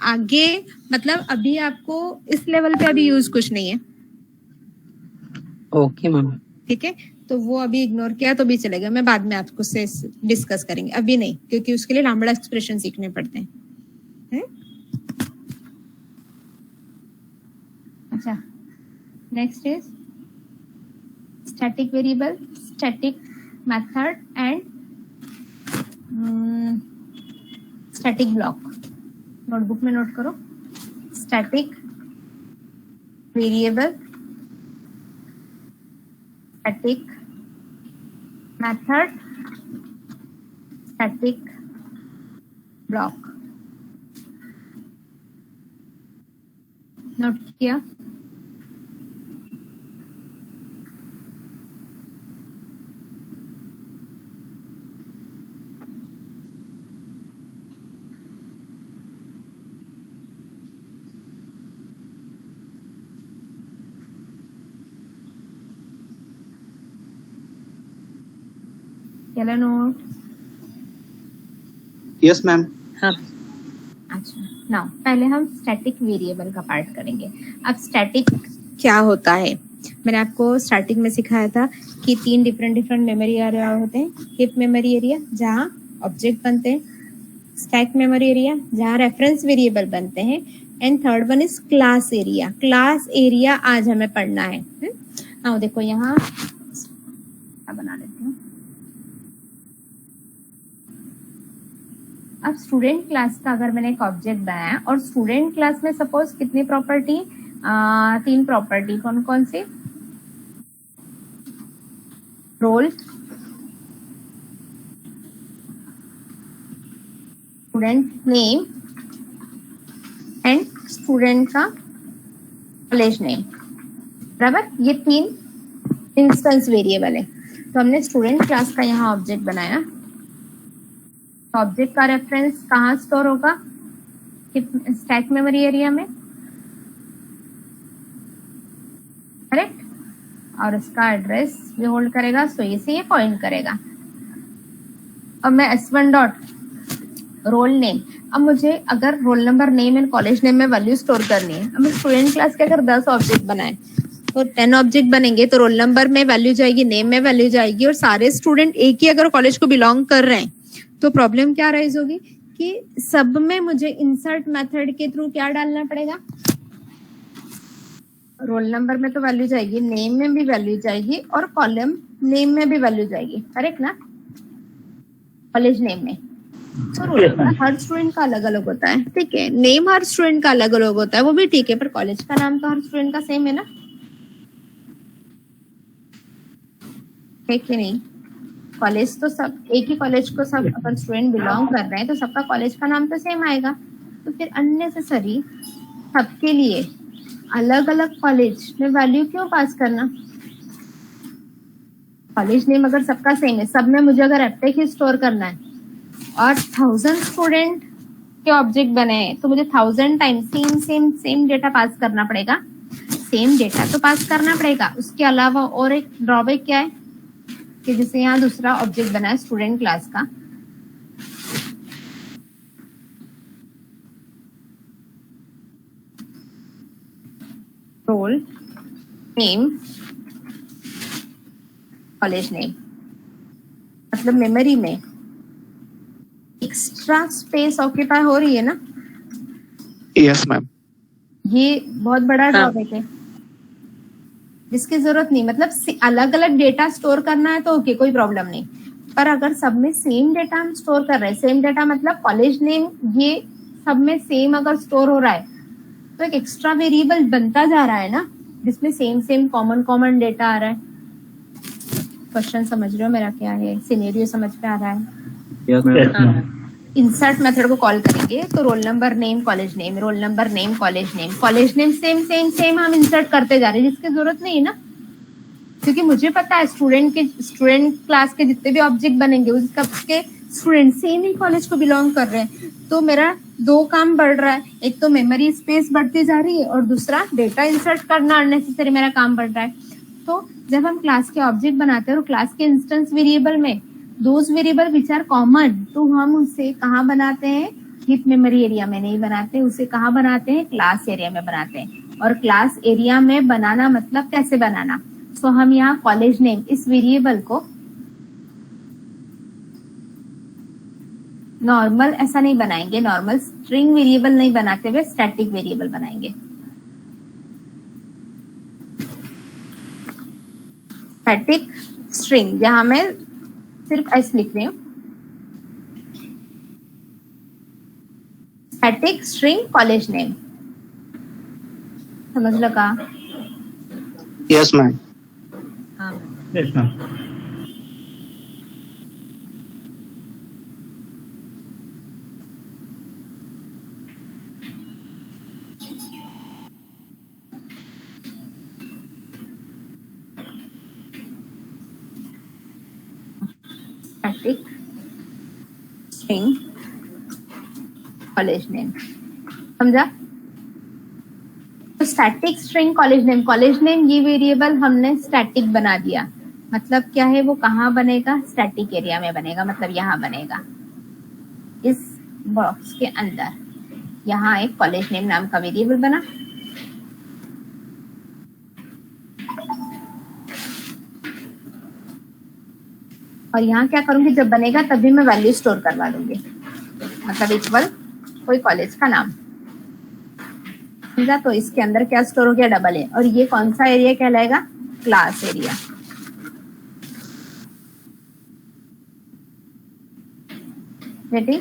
आगे मतलब अभी आपको इस लेवल पे अभी यूज कुछ नहीं है, ओके मैम। ठीक है? तो वो अभी इग्नोर किया तो भी चलेगा, मैं बाद में आपको से डिस्कस करेंगे, अभी नहीं, क्योंकि उसके लिए लैम्बडा एक्सप्रेशन सीखने पड़ते हैं। अच्छा, next is static variable, static method and static block. Notebook में नोट करो। Static variable, static method, static block. Note किया? चलो नोट। Yes ma'am. अच्छा, नाउ पहले हम स्टैटिक वेरिएबल का पार्ट करेंगे। अब स्टैटिक क्या होता है, मैंने आपको स्टार्टिंग में सिखाया था कि 3 डिफरेंट मेमोरी एरिया होते हैं। हिप मेमोरी एरिया जहाँ ऑब्जेक्ट बनते हैं, स्टैक मेमोरी एरिया जहाँ रेफरेंस वेरिएबल बनते हैं, and third one is class area. Class area आज हमें पढ़ना है। नाउ देखो यहाँ बना लेती हूँ। अब स्टूडेंट क्लास का अगर मैंने एक ऑब्जेक्ट बनाया और स्टूडेंट क्लास में सपोज कितनी प्रॉपर्टी, 3 प्रॉपर्टी, कौन कौन सी? Roll, student name and student का कॉलेज नेम, बराबर। ये 3 इंस्टेंस वेरिएबल है। तो हमने स्टूडेंट क्लास का यहाँ ऑब्जेक्ट बनाया। ऑब्जेक्ट का रेफरेंस कहाँ स्टोर होगा? स्टैक मेमोरी एरिया में, करेक्ट। और उसका एड्रेस भी होल्ड करेगा, सो इसे ये पॉइंट करेगा। अब मैं S1 डॉट रोल नेम, अब मुझे अगर role number, name and college name में वैल्यू स्टोर करनी है। अब स्टूडेंट क्लास के अगर 10 ऑब्जेक्ट बनाए तो 10 ऑब्जेक्ट बनेंगे, तो रोल नंबर में वैल्यू जाएगी, नेम में वैल्यू जाएगी, और सारे स्टूडेंट एक ही अगर कॉलेज को बिलोंग कर रहे हैं तो प्रॉब्लम क्या राइज होगी कि सब में मुझे इंसर्ट मेथड के थ्रू क्या डालना पड़ेगा? रोल नंबर में तो वैल्यू जाएगी, नेम में भी वैल्यू जाएगी, और कॉलम नेम में भी वैल्यू जाएगी, करेक्ट ना? कॉलेज नेम में तो रोल नंबर हर स्टूडेंट का अलग अलग होता है, ठीक है। नेम हर स्टूडेंट का अलग अलग होता है, वो भी ठीक है, पर कॉलेज का नाम तो हर स्टूडेंट का सेम है ना, है कि नहीं? कॉलेज तो सब एक ही कॉलेज को सब अगर स्टूडेंट बिलोंग कर रहे हैं तो सबका कॉलेज का नाम तो सेम आएगा। तो फिर अननेसेसरी सबके लिए अलग अलग कॉलेज में वैल्यू क्यों पास करना? कॉलेज नेम अगर सबका सेम है, सब में मुझे अगर एप्टेक ही स्टोर करना है और 1000 स्टूडेंट के ऑब्जेक्ट बने हैं तो मुझे 1000 टाइम सेम डेटा पास करना पड़ेगा। सेम डेटा तो पास करना पड़ेगा, उसके अलावा और एक ड्रॉबैक क्या है कि जैसे यहाँ दूसरा ऑब्जेक्ट बना है स्टूडेंट क्लास का, रोल नेम कॉलेज नेम, मतलब मेमोरी में एक्स्ट्रा स्पेस ऑक्यूपाई हो रही है ना, यस मैम। ये बहुत बड़ा ड्रॉबैक है जिसकी जरूरत नहीं। मतलब अलग अलग डेटा स्टोर करना है तो ओके, कोई प्रॉब्लम नहीं, पर अगर सब में सेम डेटा हम स्टोर कर रहे हैं, सेम डेटा मतलब कॉलेज नेम, ये सब में सेम अगर स्टोर हो रहा है तो एक एक्स्ट्रा वेरिएबल बनता जा रहा है ना, जिसमें सेम सेम कॉमन डेटा आ रहा है। क्वेश्चन समझ रहे हो मेरा क्या है, सिनेरियो समझ में आ रहा है? Yes ma'am. इंसर्ट मेथड को कॉल करेंगे तो roll number name college name, role number name college name same same same हम इंसर्ट करते जा रहे हैं, जिसकी जरूरत नहीं है ना, क्योंकि मुझे पता है स्टूडेंट क्लास के जितने भी ऑब्जेक्ट बनेंगे उसके स्टूडेंट सेम ही कॉलेज को बिलोंग कर रहे हैं। तो मेरा दो काम बढ़ रहा है, एक तो मेमोरी स्पेस बढ़ती जा रही है और दूसरा डेटा इंसर्ट करना अननेसेसरी मेरा काम बढ़ रहा है। तो जब हम क्लास के ऑब्जेक्ट बनाते हैं और क्लास के इंस्टेंस वेरिएबल में those variable which are common, तो हम उसे कहाँ बनाते हैं? हीप मेमोरी एरिया में नहीं बनाते, उसे कहाँ बनाते हैं? क्लास एरिया में बनाते हैं। और क्लास एरिया में बनाना मतलब कैसे बनाना? तो हम यहाँ कॉलेज नेम इस वेरिएबल को नॉर्मल ऐसा नहीं बनाएंगे, नॉर्मल स्ट्रिंग वेरिएबल नहीं बनाते हुए स्टैटिक वेरिएबल बनाएंगे। स्टैटिक स्ट्रिंग, जहां मैं सिर्फ एस लिख रही हूँ, स्टैटिक स्ट्रिंग कॉलेज नेम, समझ लगा? Yes ma'am. Yes ma'am. Static string college name, समझा? तो स्टैटिक स्ट्रिंग कॉलेज नेम ये वेरिएबल हमने स्टैटिक बना दिया। मतलब क्या है? वो कहाँ बनेगा? स्टैटिक एरिया में बनेगा, मतलब यहाँ बनेगा इस बॉक्स के अंदर। यहाँ एक कॉलेज नेम नाम का वेरिएबल बना, और यहाँ क्या करूंगी? जब बनेगा तभी मैं वैल्यू स्टोर करवा दूंगी, मतलब इक्वल कोई कॉलेज का नाम, समझा? तो इसके अंदर क्या स्टोर हो गया? डबल ए, और ये कौन सा एरिया कहलाएगा? Class area. रेडी?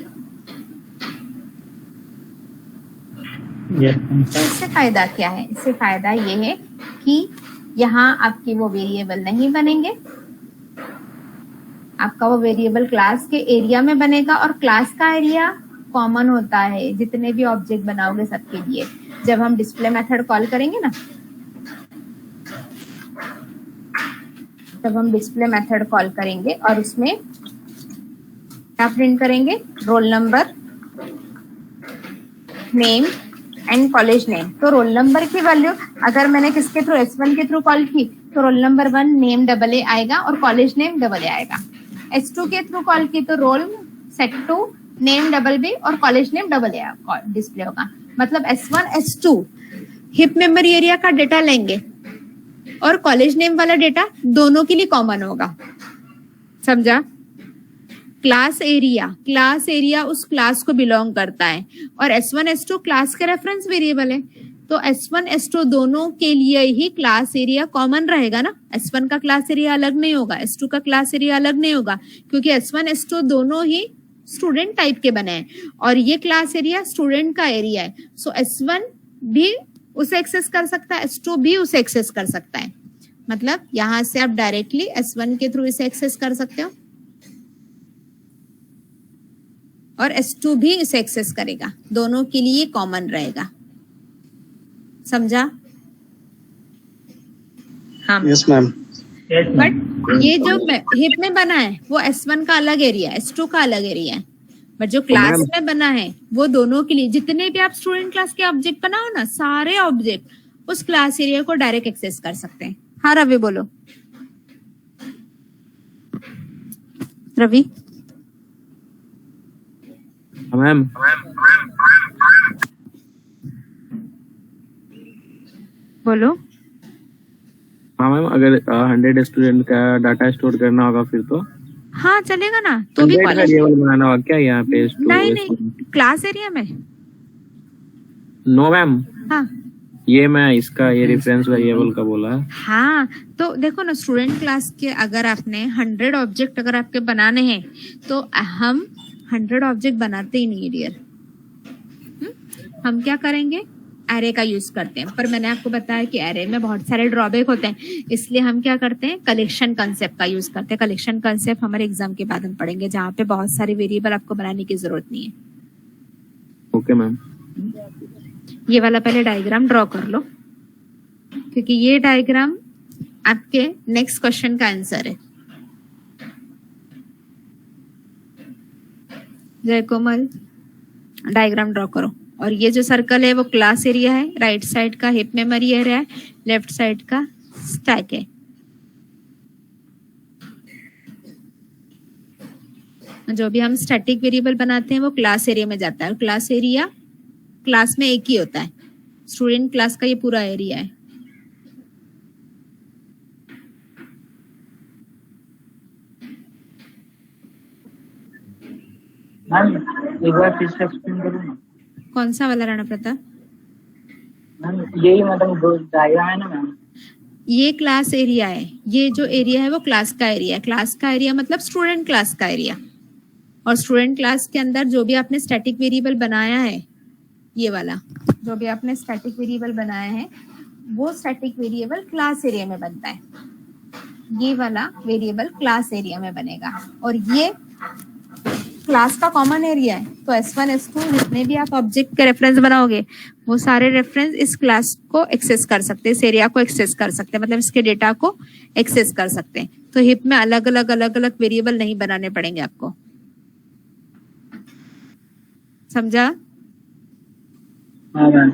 इससे फायदा क्या है? इससे फायदा ये है कि यहाँ आपकी वो वेरिएबल नहीं बनेंगे, आपका वो वेरिएबल क्लास के एरिया में बनेगा, और क्लास का एरिया कॉमन होता है जितने भी ऑब्जेक्ट बनाओगे सबके लिए। जब हम डिस्प्ले मेथड कॉल करेंगे ना, जब हम डिस्प्ले मेथड कॉल करेंगे और उसमें क्या प्रिंट करेंगे? Role number name and college name. तो रोल नंबर की वैल्यू अगर मैंने किसके थ्रू? S1 के थ्रू कॉल की तो रोल नंबर 1 नेम डबल ए आएगा और कॉलेज नेम डबल ए आएगा। S2 के थ्रू कॉल की तो roll set to name double B और college name double A display होगा। मतलब S1 S2 heap memory area का डेटा लेंगे और कॉलेज नेम वाला डेटा दोनों के लिए कॉमन होगा, समझा? क्लास एरिया उस क्लास को बिलोंग करता है, और S1 S2 क्लास के रेफरेंस वेरिएबल है, तो S1 S2 दोनों के लिए ही क्लास एरिया कॉमन रहेगा ना। S1 का क्लास एरिया अलग नहीं होगा, S2 का क्लास एरिया अलग नहीं होगा, क्योंकि S1 S2 दोनों ही स्टूडेंट टाइप के बने हैं और ये क्लास एरिया स्टूडेंट का एरिया है। सो S1 भी उसे एक्सेस कर सकता है, S2 भी उसे एक्सेस कर सकता है। मतलब यहां से आप डायरेक्टली S1 के थ्रू इसे एक्सेस कर सकते हो और S2 भी इसे एक्सेस करेगा, दोनों के लिए कॉमन रहेगा, समझा? हाँ यस मैम। बट ये जो हिप में बना है वो S1 का अलग एरिया है, S2 का अलग एरिया है, बट जो क्लास में बना है वो दोनों के लिए, जितने भी आप स्टूडेंट क्लास के ऑब्जेक्ट बनाओ ना, सारे ऑब्जेक्ट उस क्लास एरिया को डायरेक्ट एक्सेस कर सकते हैं। हाँ रवि बोलो। रवि मैम बोलो। हाँ मैम, अगर 100 स्टूडेंट का डाटा स्टोर करना होगा फिर तो हाँ चलेगा ना, तो भी 100 कॉलेज वेरिएबल बनाना होगा क्या यहाँ पे? नहीं क्लास एरिया में। नो मैम, हाँ ये मैं इसका ये रेफरेंस वेरिएबल का बोला है। हाँ, तो देखो ना स्टूडेंट क्लास के अगर आपने 100 ऑब्जेक्ट अगर आपके बनाने हैं तो हम 100 ऑब्जेक्ट बनाते ही नहीं डियर। हम क्या करेंगे, एरे का यूज करते हैं। पर मैंने आपको बताया कि एरे में बहुत सारे ड्रॉबैक होते हैं, इसलिए हम क्या करते हैं, कलेक्शन कंसेप्ट का यूज करते हैं। कलेक्शन कंसेप्ट हमारे एग्जाम के बाद हम पढ़ेंगे, जहाँ पे बहुत सारे वेरिएबल आपको बनाने की जरूरत नहीं है। Okay ma'am. ये वाला पहले डायग्राम ड्रॉ कर लो, क्योंकि ये डायग्राम आपके नेक्स्ट क्वेश्चन का आंसर है। जय कोमल, डायग्राम ड्रॉ करो। और ये जो सर्कल है वो क्लास एरिया है, राइट साइड का हिप मेमोरी एरिया है, लेफ्ट साइड का स्टैक है। जो भी हम स्टैटिक वेरिएबल बनाते हैं वो क्लास एरिया में जाता है। क्लास एरिया क्लास में एक ही होता है, स्टूडेंट क्लास का ये पूरा एरिया है। मैम एक बार फिर से एक्सप्लेन करूँ ना? कौन सा वाला राणा प्रताप? मैम यही मतलब डायग्राम है ना मैम? ये क्लास एरिया है, ये जो एरिया है वो क्लास का एरिया है। क्लास का एरिया मतलब स्टूडेंट क्लास का एरिया। और स्टूडेंट क्लास के अंदर जो भी आपने स्टैटिक वेरिएबल बनाया है, ये वाला जो भी आपने स्टैटिक वेरिएबल बनाया है वो स्टैटिक वेरिएबल क्लास एरिया में बनता है। ये वाला वेरिएबल क्लास एरिया में बनेगा और ये क्लास का कॉमन एरिया है। तो S1 S2 जितने भी आप ऑब्जेक्ट के रेफरेंस बनाओगे वो सारे रेफरेंस इस क्लास को एक्सेस कर सकते हैं, इस एरिया को एक्सेस कर सकते हैं, मतलब इसके डेटा को एक्सेस कर सकते हैं। तो हिप में अलग अलग वेरिएबल नहीं बनाने पड़ेंगे आपको। समझा? हाँ मैम।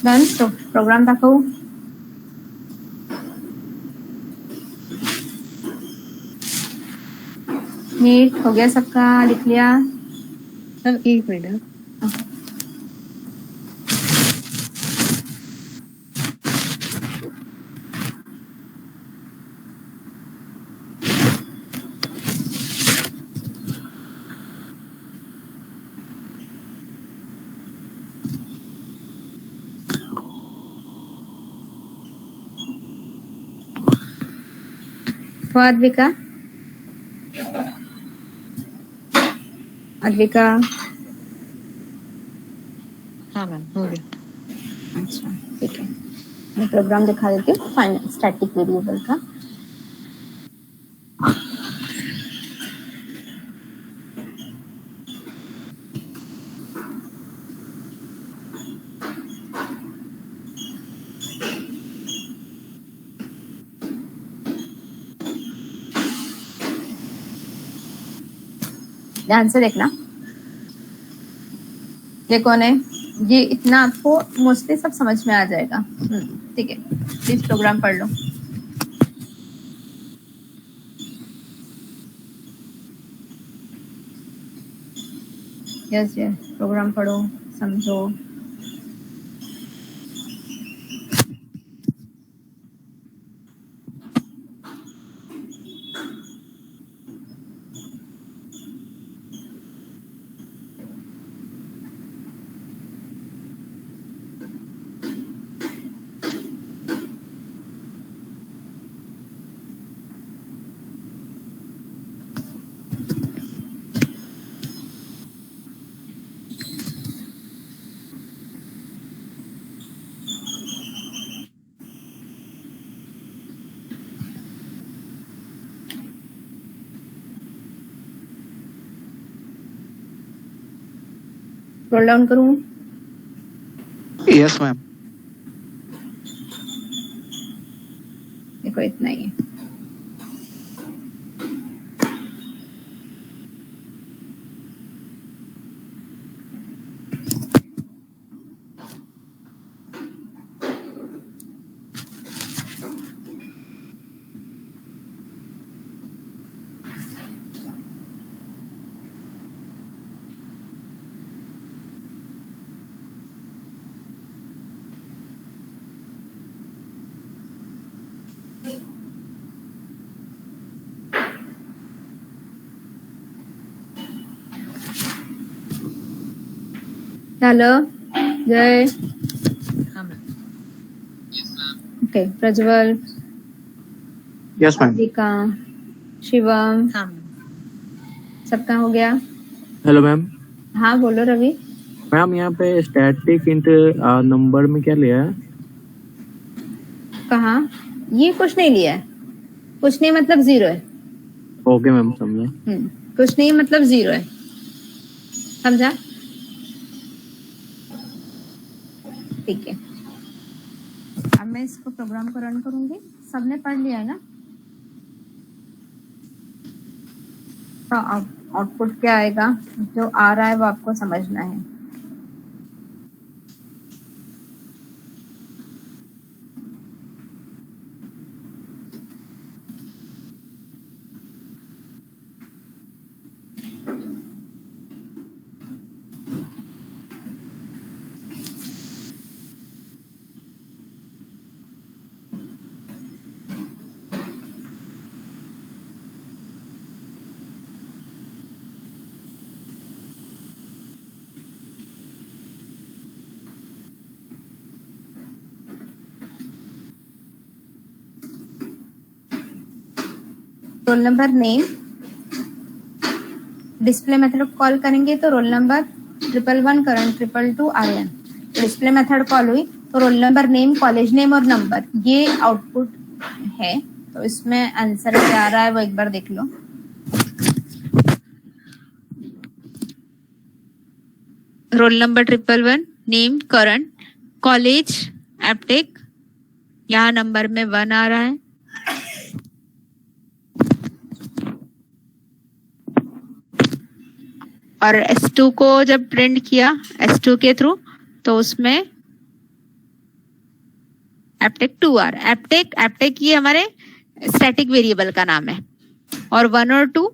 डन, तो प्रोग्राम दाखवू. नीट हो गया सबका, लिख लिया. मैम एक मिनट. वो अद्विका. अद्विका. हाँ मैम हो गया. अच्छा ठीक है, मैं प्रोग्राम दिखा देती हूँ फाइनल स्टैटिक वेरिएबल का. ध्यान से देखना. ये कौन है? ये इतना आपको मोस्टली सब समझ में आ जाएगा. ठीक है, प्लीज प्रोग्राम पढ़ लो. यस यस, प्रोग्राम पढ़ो, समझो. रोल डाउन करूं? Yes ma'am. देखो इतना ही है. हेलो जय. हाँ ma'am. Okay, Prajwal, yes ma'am. Advika, Shivam, हाँ मैम. सबका हो गया? Hello ma'am. हाँ बोलो रवि. मैम यहाँ पे स्टैटिक इंट नंबर में क्या लिया है? कहाँ? ये कुछ नहीं लिया है. कुछ नहीं मतलब जीरो है. ओके मैम, समझा. कुछ नहीं मतलब जीरो है. समझा? ठीक है, अब मैं इसको प्रोग्राम को रन करूंगी. सबने पढ़ लिया है ना? तो आउटपुट क्या आएगा? जो आ रहा है वो आपको समझना है. Roll number name display method call करेंगे तो roll number 111 current 222 Aryan. Display method call हुई तो roll number name college name और नंबर ये आउटपुट है. तो इसमें आंसर क्या आ रहा है वो एक बार देख लो. Roll number 111, name current, college Aptech, यहाँ नंबर में 1 आ रहा है. और S2 को जब प्रिंट किया S2 के थ्रू, तो उसमें एप्टेक 2R, एप्टेक ये हमारे स्टैटिक वेरिएबल का नाम है, और 1 और 2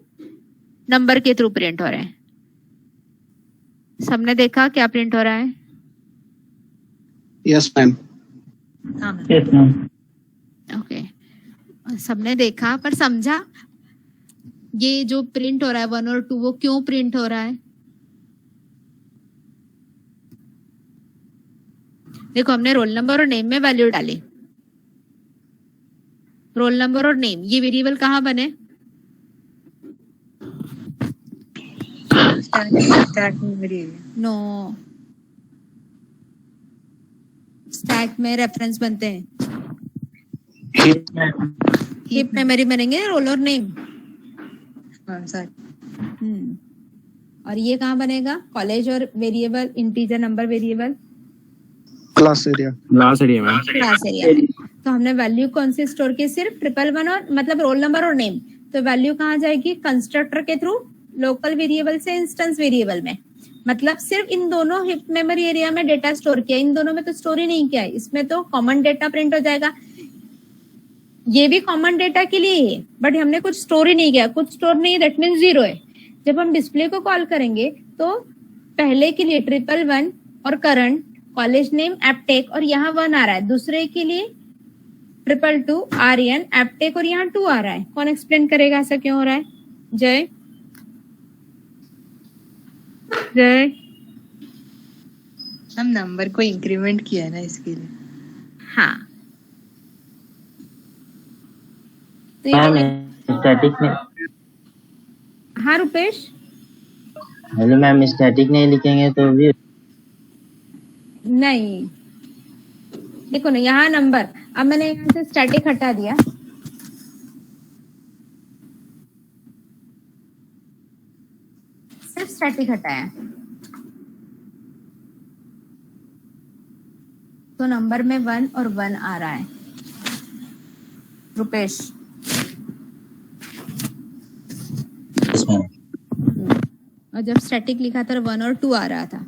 नंबर के थ्रू प्रिंट हो रहे हैं। सबने देखा क्या प्रिंट हो रहा है? Yes ma'am. Yes ma'am. Okay, सबने देखा पर समझा ये जो प्रिंट हो रहा है 1 और 2 वो क्यों प्रिंट हो रहा है? देखो हमने रोल नंबर और नेम में वैल्यू डाली। रोल नंबर और नेम ये वेरिएबल कहाँ बने? नो, स्टैक में रेफरेंस बनते हैं, हीप मेमोरी बनेंगे रोल और नेम। और ये कहाँ बनेगा? कॉलेज और variable, integer number variable class area last area में। क्लास एरिया में। तो हमने वैल्यू कौन सी स्टोर की? सिर्फ 111 और मतलब रोल नंबर और नेम। तो वैल्यू कहाँ जाएगी? कंस्ट्रक्टर के थ्रू लोकल वेरिएबल से इंस्टेंस वेरिएबल में। मतलब सिर्फ इन दोनों हिप मेमोरी एरिया में डेटा स्टोर किया, इन दोनों में तो स्टोर ही नहीं किया है। इसमें तो कॉमन डेटा प्रिंट हो जाएगा, ये भी कॉमन डेटा के लिए है, बट हमने कुछ स्टोर ही नहीं किया। कुछ स्टोर नहीं, दैट मीन 0 है। जब हम डिस्प्ले को कॉल करेंगे तो पहले के लिए 111 और करंट, कॉलेज नेम, एप्टेक और यहाँ 1 आ रहा है। दूसरे के लिए 222 आर्यन, एप्टेक और यहाँ 2 आ रहा है। कौन एक्सप्लेन करेगा ऐसा क्यों हो रहा है? जय जय। हम नंबर को इंक्रीमेंट किया है ना इसके लिए। हाँ, तो मैम ये स्टैटिक में, हाँ रुपेश, हेलो मैम, स्टैटिक नहीं लिखेंगे तो भी नहीं देखो ना यहाँ नंबर। अब मैंने यहाँ से स्टैटिक हटा दिया, सिर्फ स्टैटिक हटाया, तो नंबर में 1 और 1 आ रहा है। रुपेश, और जब स्टैटिक लिखा था 1 और 2 आ रहा था।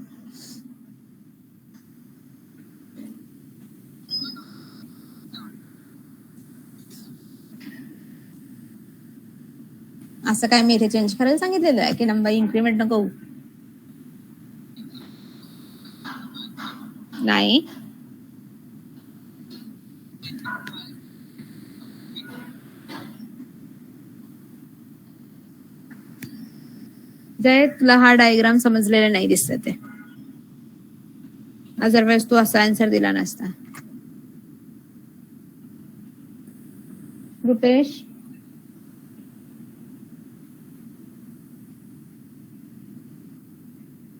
असं काय मी इथे चेंज करायला सांगितलेलं आहे की नंबर इन्क्रीमेंट नको? नाही, जय तुला हा डायग्राम समजलेला नाही दिसत आहे, अदरवाइज तू असा आन्सर दिला नसता। रुपेश,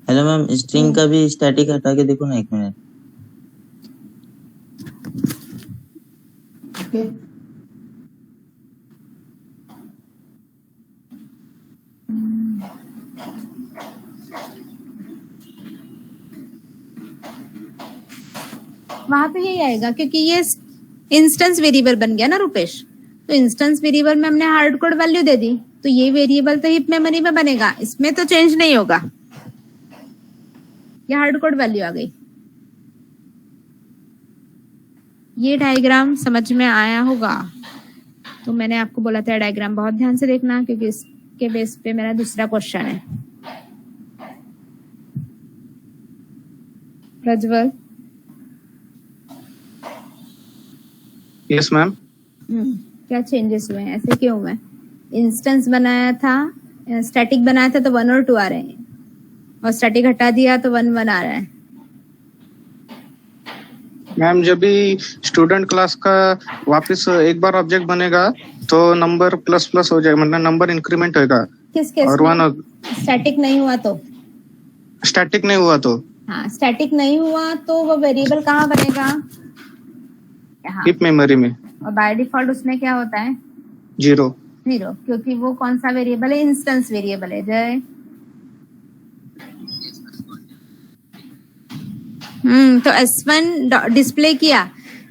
हेलो मैम, स्ट्रिंग का भी स्टैटिक हटा के देखो ना 1 मिनट। वहां तो यही आएगा क्योंकि ये इंस्टेंस वेरिएबल बन गया ना रुपेश। तो इंस्टेंस वेरिएबल में हमने हार्ड कोड वैल्यू दे दी, तो ये वेरिएबल तो हिप मेमोरी में बनेगा, इसमें तो चेंज नहीं होगा। ये हार्ड कोड वैल्यू आ गई। ये डायग्राम समझ में आया होगा? तो मैंने आपको बोला था डायग्राम बहुत ध्यान से देखना, क्योंकि इसके बेस पे मेरा दूसरा क्वेश्चन है। Prajwal, yes ma'am. क्या चेंजेस हुए हैं? ऐसे क्यों हुए? इंस्टेंस बनाया था, स्टैटिक बनाया था तो 1 और 2 आ रहे हैं, और स्टैटिक हटा दिया तो 1 1 आ रहा है। मैम जब भी स्टूडेंट क्लास का वापस एक बार ऑब्जेक्ट बनेगा तो नंबर प्लस प्लस हो जाएगा, मतलब नंबर इंक्रीमेंट होगा। किस केस और में? स्टैटिक नहीं हुआ तो? स्टैटिक नहीं हुआ तो हाँ, स्टैटिक नहीं हुआ तो वो वेरिएबल कहाँ बनेगा? यहाँ। हिप मेमोरी में। और बाय डिफॉल्ट उसमें क्या होता है? 0, क्योंकि वो कौन सा वेरिएबल है? इंस्टेंस वेरिएबल है। जय, तो S1 डिस्प्ले किया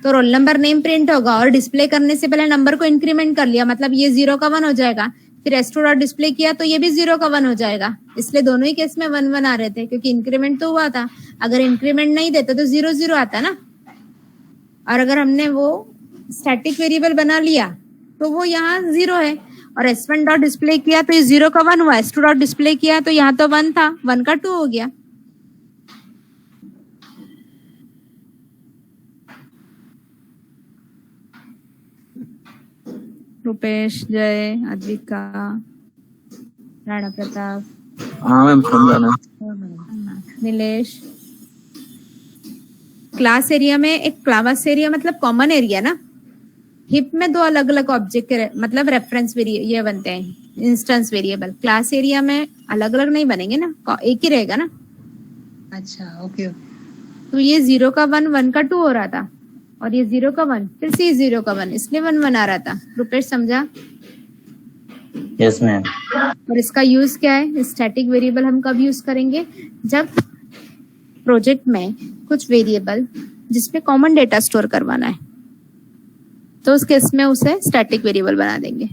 तो रोल नंबर नेम प्रिंट होगा, और डिस्प्ले करने से पहले नंबर को इंक्रीमेंट कर लिया, मतलब ये 0 का 1 हो जाएगा। फिर s2 डॉट डिस्प्ले किया तो ये भी 0 का 1 हो जाएगा, इसलिए दोनों ही केस में 1 1 आ रहे थे क्योंकि इंक्रीमेंट तो हुआ था। अगर इंक्रीमेंट नहीं देते तो 0 0 आता ना। और अगर हमने वो स्टैटिक वेरिएबल बना लिया तो वो यहाँ 0 है, और s1 डॉट डिस्प्ले किया तो ये 0 का 1 हुआ, s2 डॉट डिस्प्ले किया तो यहाँ तो 1 था, 1 का 2 हो गया। रुपेश, जय, अद्विका, राणा प्रताप, हाँ मैम समझा ना। नीलेश। क्लास एरिया में एक क्लास एरिया मतलब कॉमन एरिया ना, हिप में दो अलग अलग ऑब्जेक्ट के मतलब रेफरेंस ये बनते हैं इंस्टेंस वेरिएबल। क्लास एरिया में अलग अलग नहीं बनेंगे ना, एक ही रहेगा ना। अच्छा ओके। तो ये 0 का 1 1 का 2 हो रहा था, और ये 0 का 1 फिर से 0 का 1, इसलिए 1 1 आ रहा था। रुपेश समझा? Yes ma'am. और इसका यूज क्या है? स्टैटिक वेरिएबल हम कब यूज करेंगे? जब प्रोजेक्ट में कुछ वेरिएबल जिसपे कॉमन डेटा स्टोर करवाना है, तो उस केस में उसे स्टैटिक वेरिएबल बना देंगे।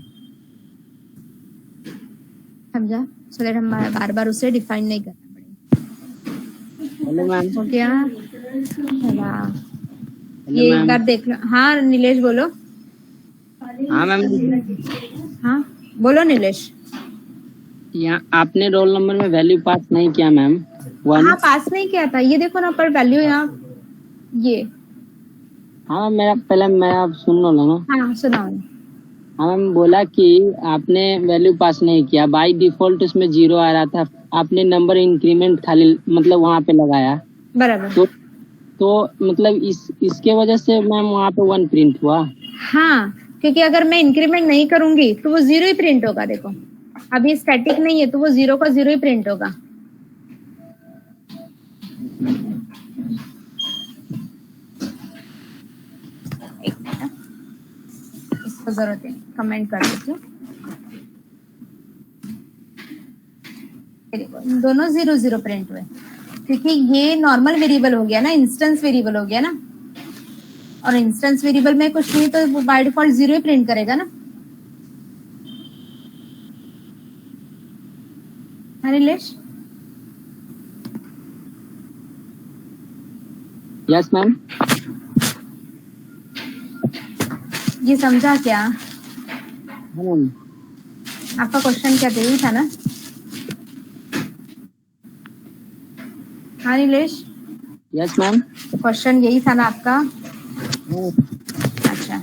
समझा? सो दैट हम बार बार उसे डिफाइन नहीं करना पड़ेगा। हो गया? चला, ये एक बार देख लो। हाँ नीलेश बोलो। हाँ मैम, हाँ बोलो नीलेश। यहाँ आपने रोल नंबर में वैल्यू पास नहीं किया मैम। हाँ पास नहीं किया था, ये देखो ना पर वैल्यू यहाँ ये। हाँ मेरा पहले मैं आप सुन लो ना। हाँ सुनाओ। हाँ मैम, बोला कि आपने वैल्यू पास नहीं किया, बाय डिफॉल्ट उसमें 0 आ रहा था, आपने नंबर इंक्रीमेंट खाली मतलब वहाँ पे लगाया बराबर। तो मतलब इसके वजह से मैम वहाँ पे 1 प्रिंट हुआ। हाँ क्योंकि अगर मैं इंक्रीमेंट नहीं करूंगी तो वो 0 ही प्रिंट होगा। देखो अभी स्टैटिक नहीं है तो वो 0 का 0 ही प्रिंट होगा। एक मिनट, इसको जरूरत है, कमेंट कर देती हूँ। दोनों 0 0 प्रिंट हुए क्योंकि ये नॉर्मल वेरिएबल हो गया ना, इंस्टेंस वेरिएबल हो गया ना, और इंस्टेंस वेरिएबल में कुछ नहीं तो बाय डिफॉल्ट 0 ही प्रिंट करेगा ना। नीलेश? Yes ma'am. ये समझा क्या? मैम आपका क्वेश्चन क्या था? यही था ना? हाँ नीलेश, यस मैम। क्वेश्चन यही था ना आपका? अच्छा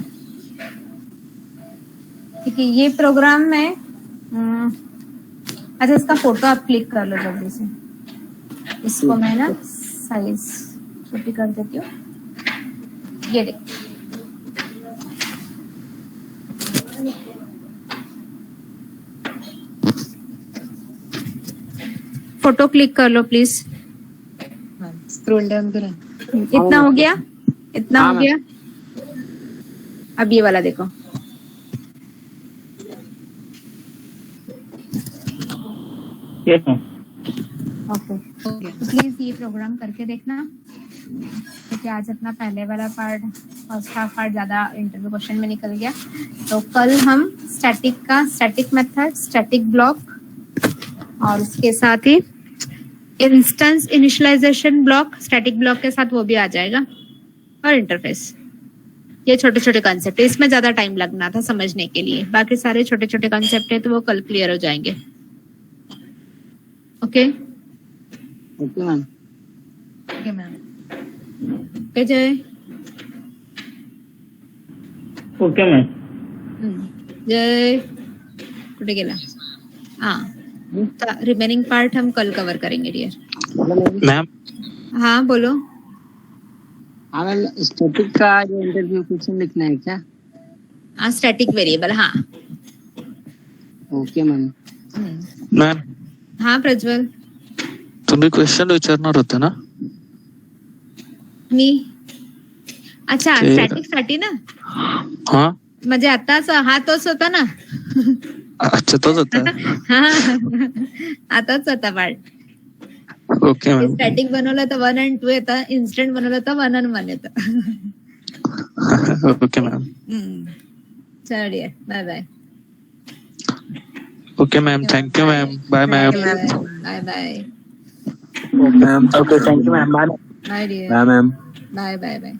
ठीक है। ये प्रोग्राम में अच्छा इसका फोटो आप क्लिक कर लो जल्दी से। इसको मैं ना साइज छोटी कर देती हूँ। ये देख, फोटो क्लिक कर लो प्लीज। स्क्रॉल डाउन करें। इतना हो गया? इतना हो गया? अब ये वाला देखो। ओके प्लीज ये प्रोग्राम करके देखना, क्योंकि आज अपना पहले वाला पार्ट फर्स्ट हाफ पार्ट ज्यादा इंटरव्यू क्वेश्चन में निकल गया। तो कल हम स्टैटिक मेथड, स्टैटिक ब्लॉक और उसके साथ ही instance initialization block, static block के साथ वो भी आ जाएगा, और इंटरफेस। ये छोटे छोटे कॉन्सेप्ट है, इसमें ज्यादा टाइम लगना था समझने के लिए, बाकी सारे छोटे छोटे कॉन्सेप्ट है तो वो कल क्लियर हो जाएंगे। Okay okay ma'am. Okay ma'am. Jay. Okay ma'am. Jay कुठे गेला? हाँ रिमेनिंग पार्ट हम कल कवर करेंगे डियर। मैम हाँ बोलो। हाँ मैम, स्टैटिक का जो इंटरव्यू क्वेश्चन लिखना है क्या? हाँ स्टैटिक वेरिएबल। हाँ ओके मैम। मॅम हाँ प्रज्वल। तुम्ही क्वेश्चन विचारणार होते ना? मी अच्छा ते- स्टॅटिक साठी ना, हा म्हणजे आताच हा तोच होता ना. अच्छा तोच होता. हा आताच होता पार्ट. Okay ma'am. स्टॅटिक बनवलं तर 1 आणि 2 येतं, इन्स्टंट बनवलं तर 1 आणि 1 येतं. Okay ma'am. चल dear, bye bye. Okay ma'am, thank you ma'am, bye ma'am. Bye bye ma'am okay thank you ma'am, bye. Bye dear, bye ma'am. Bye bye bye.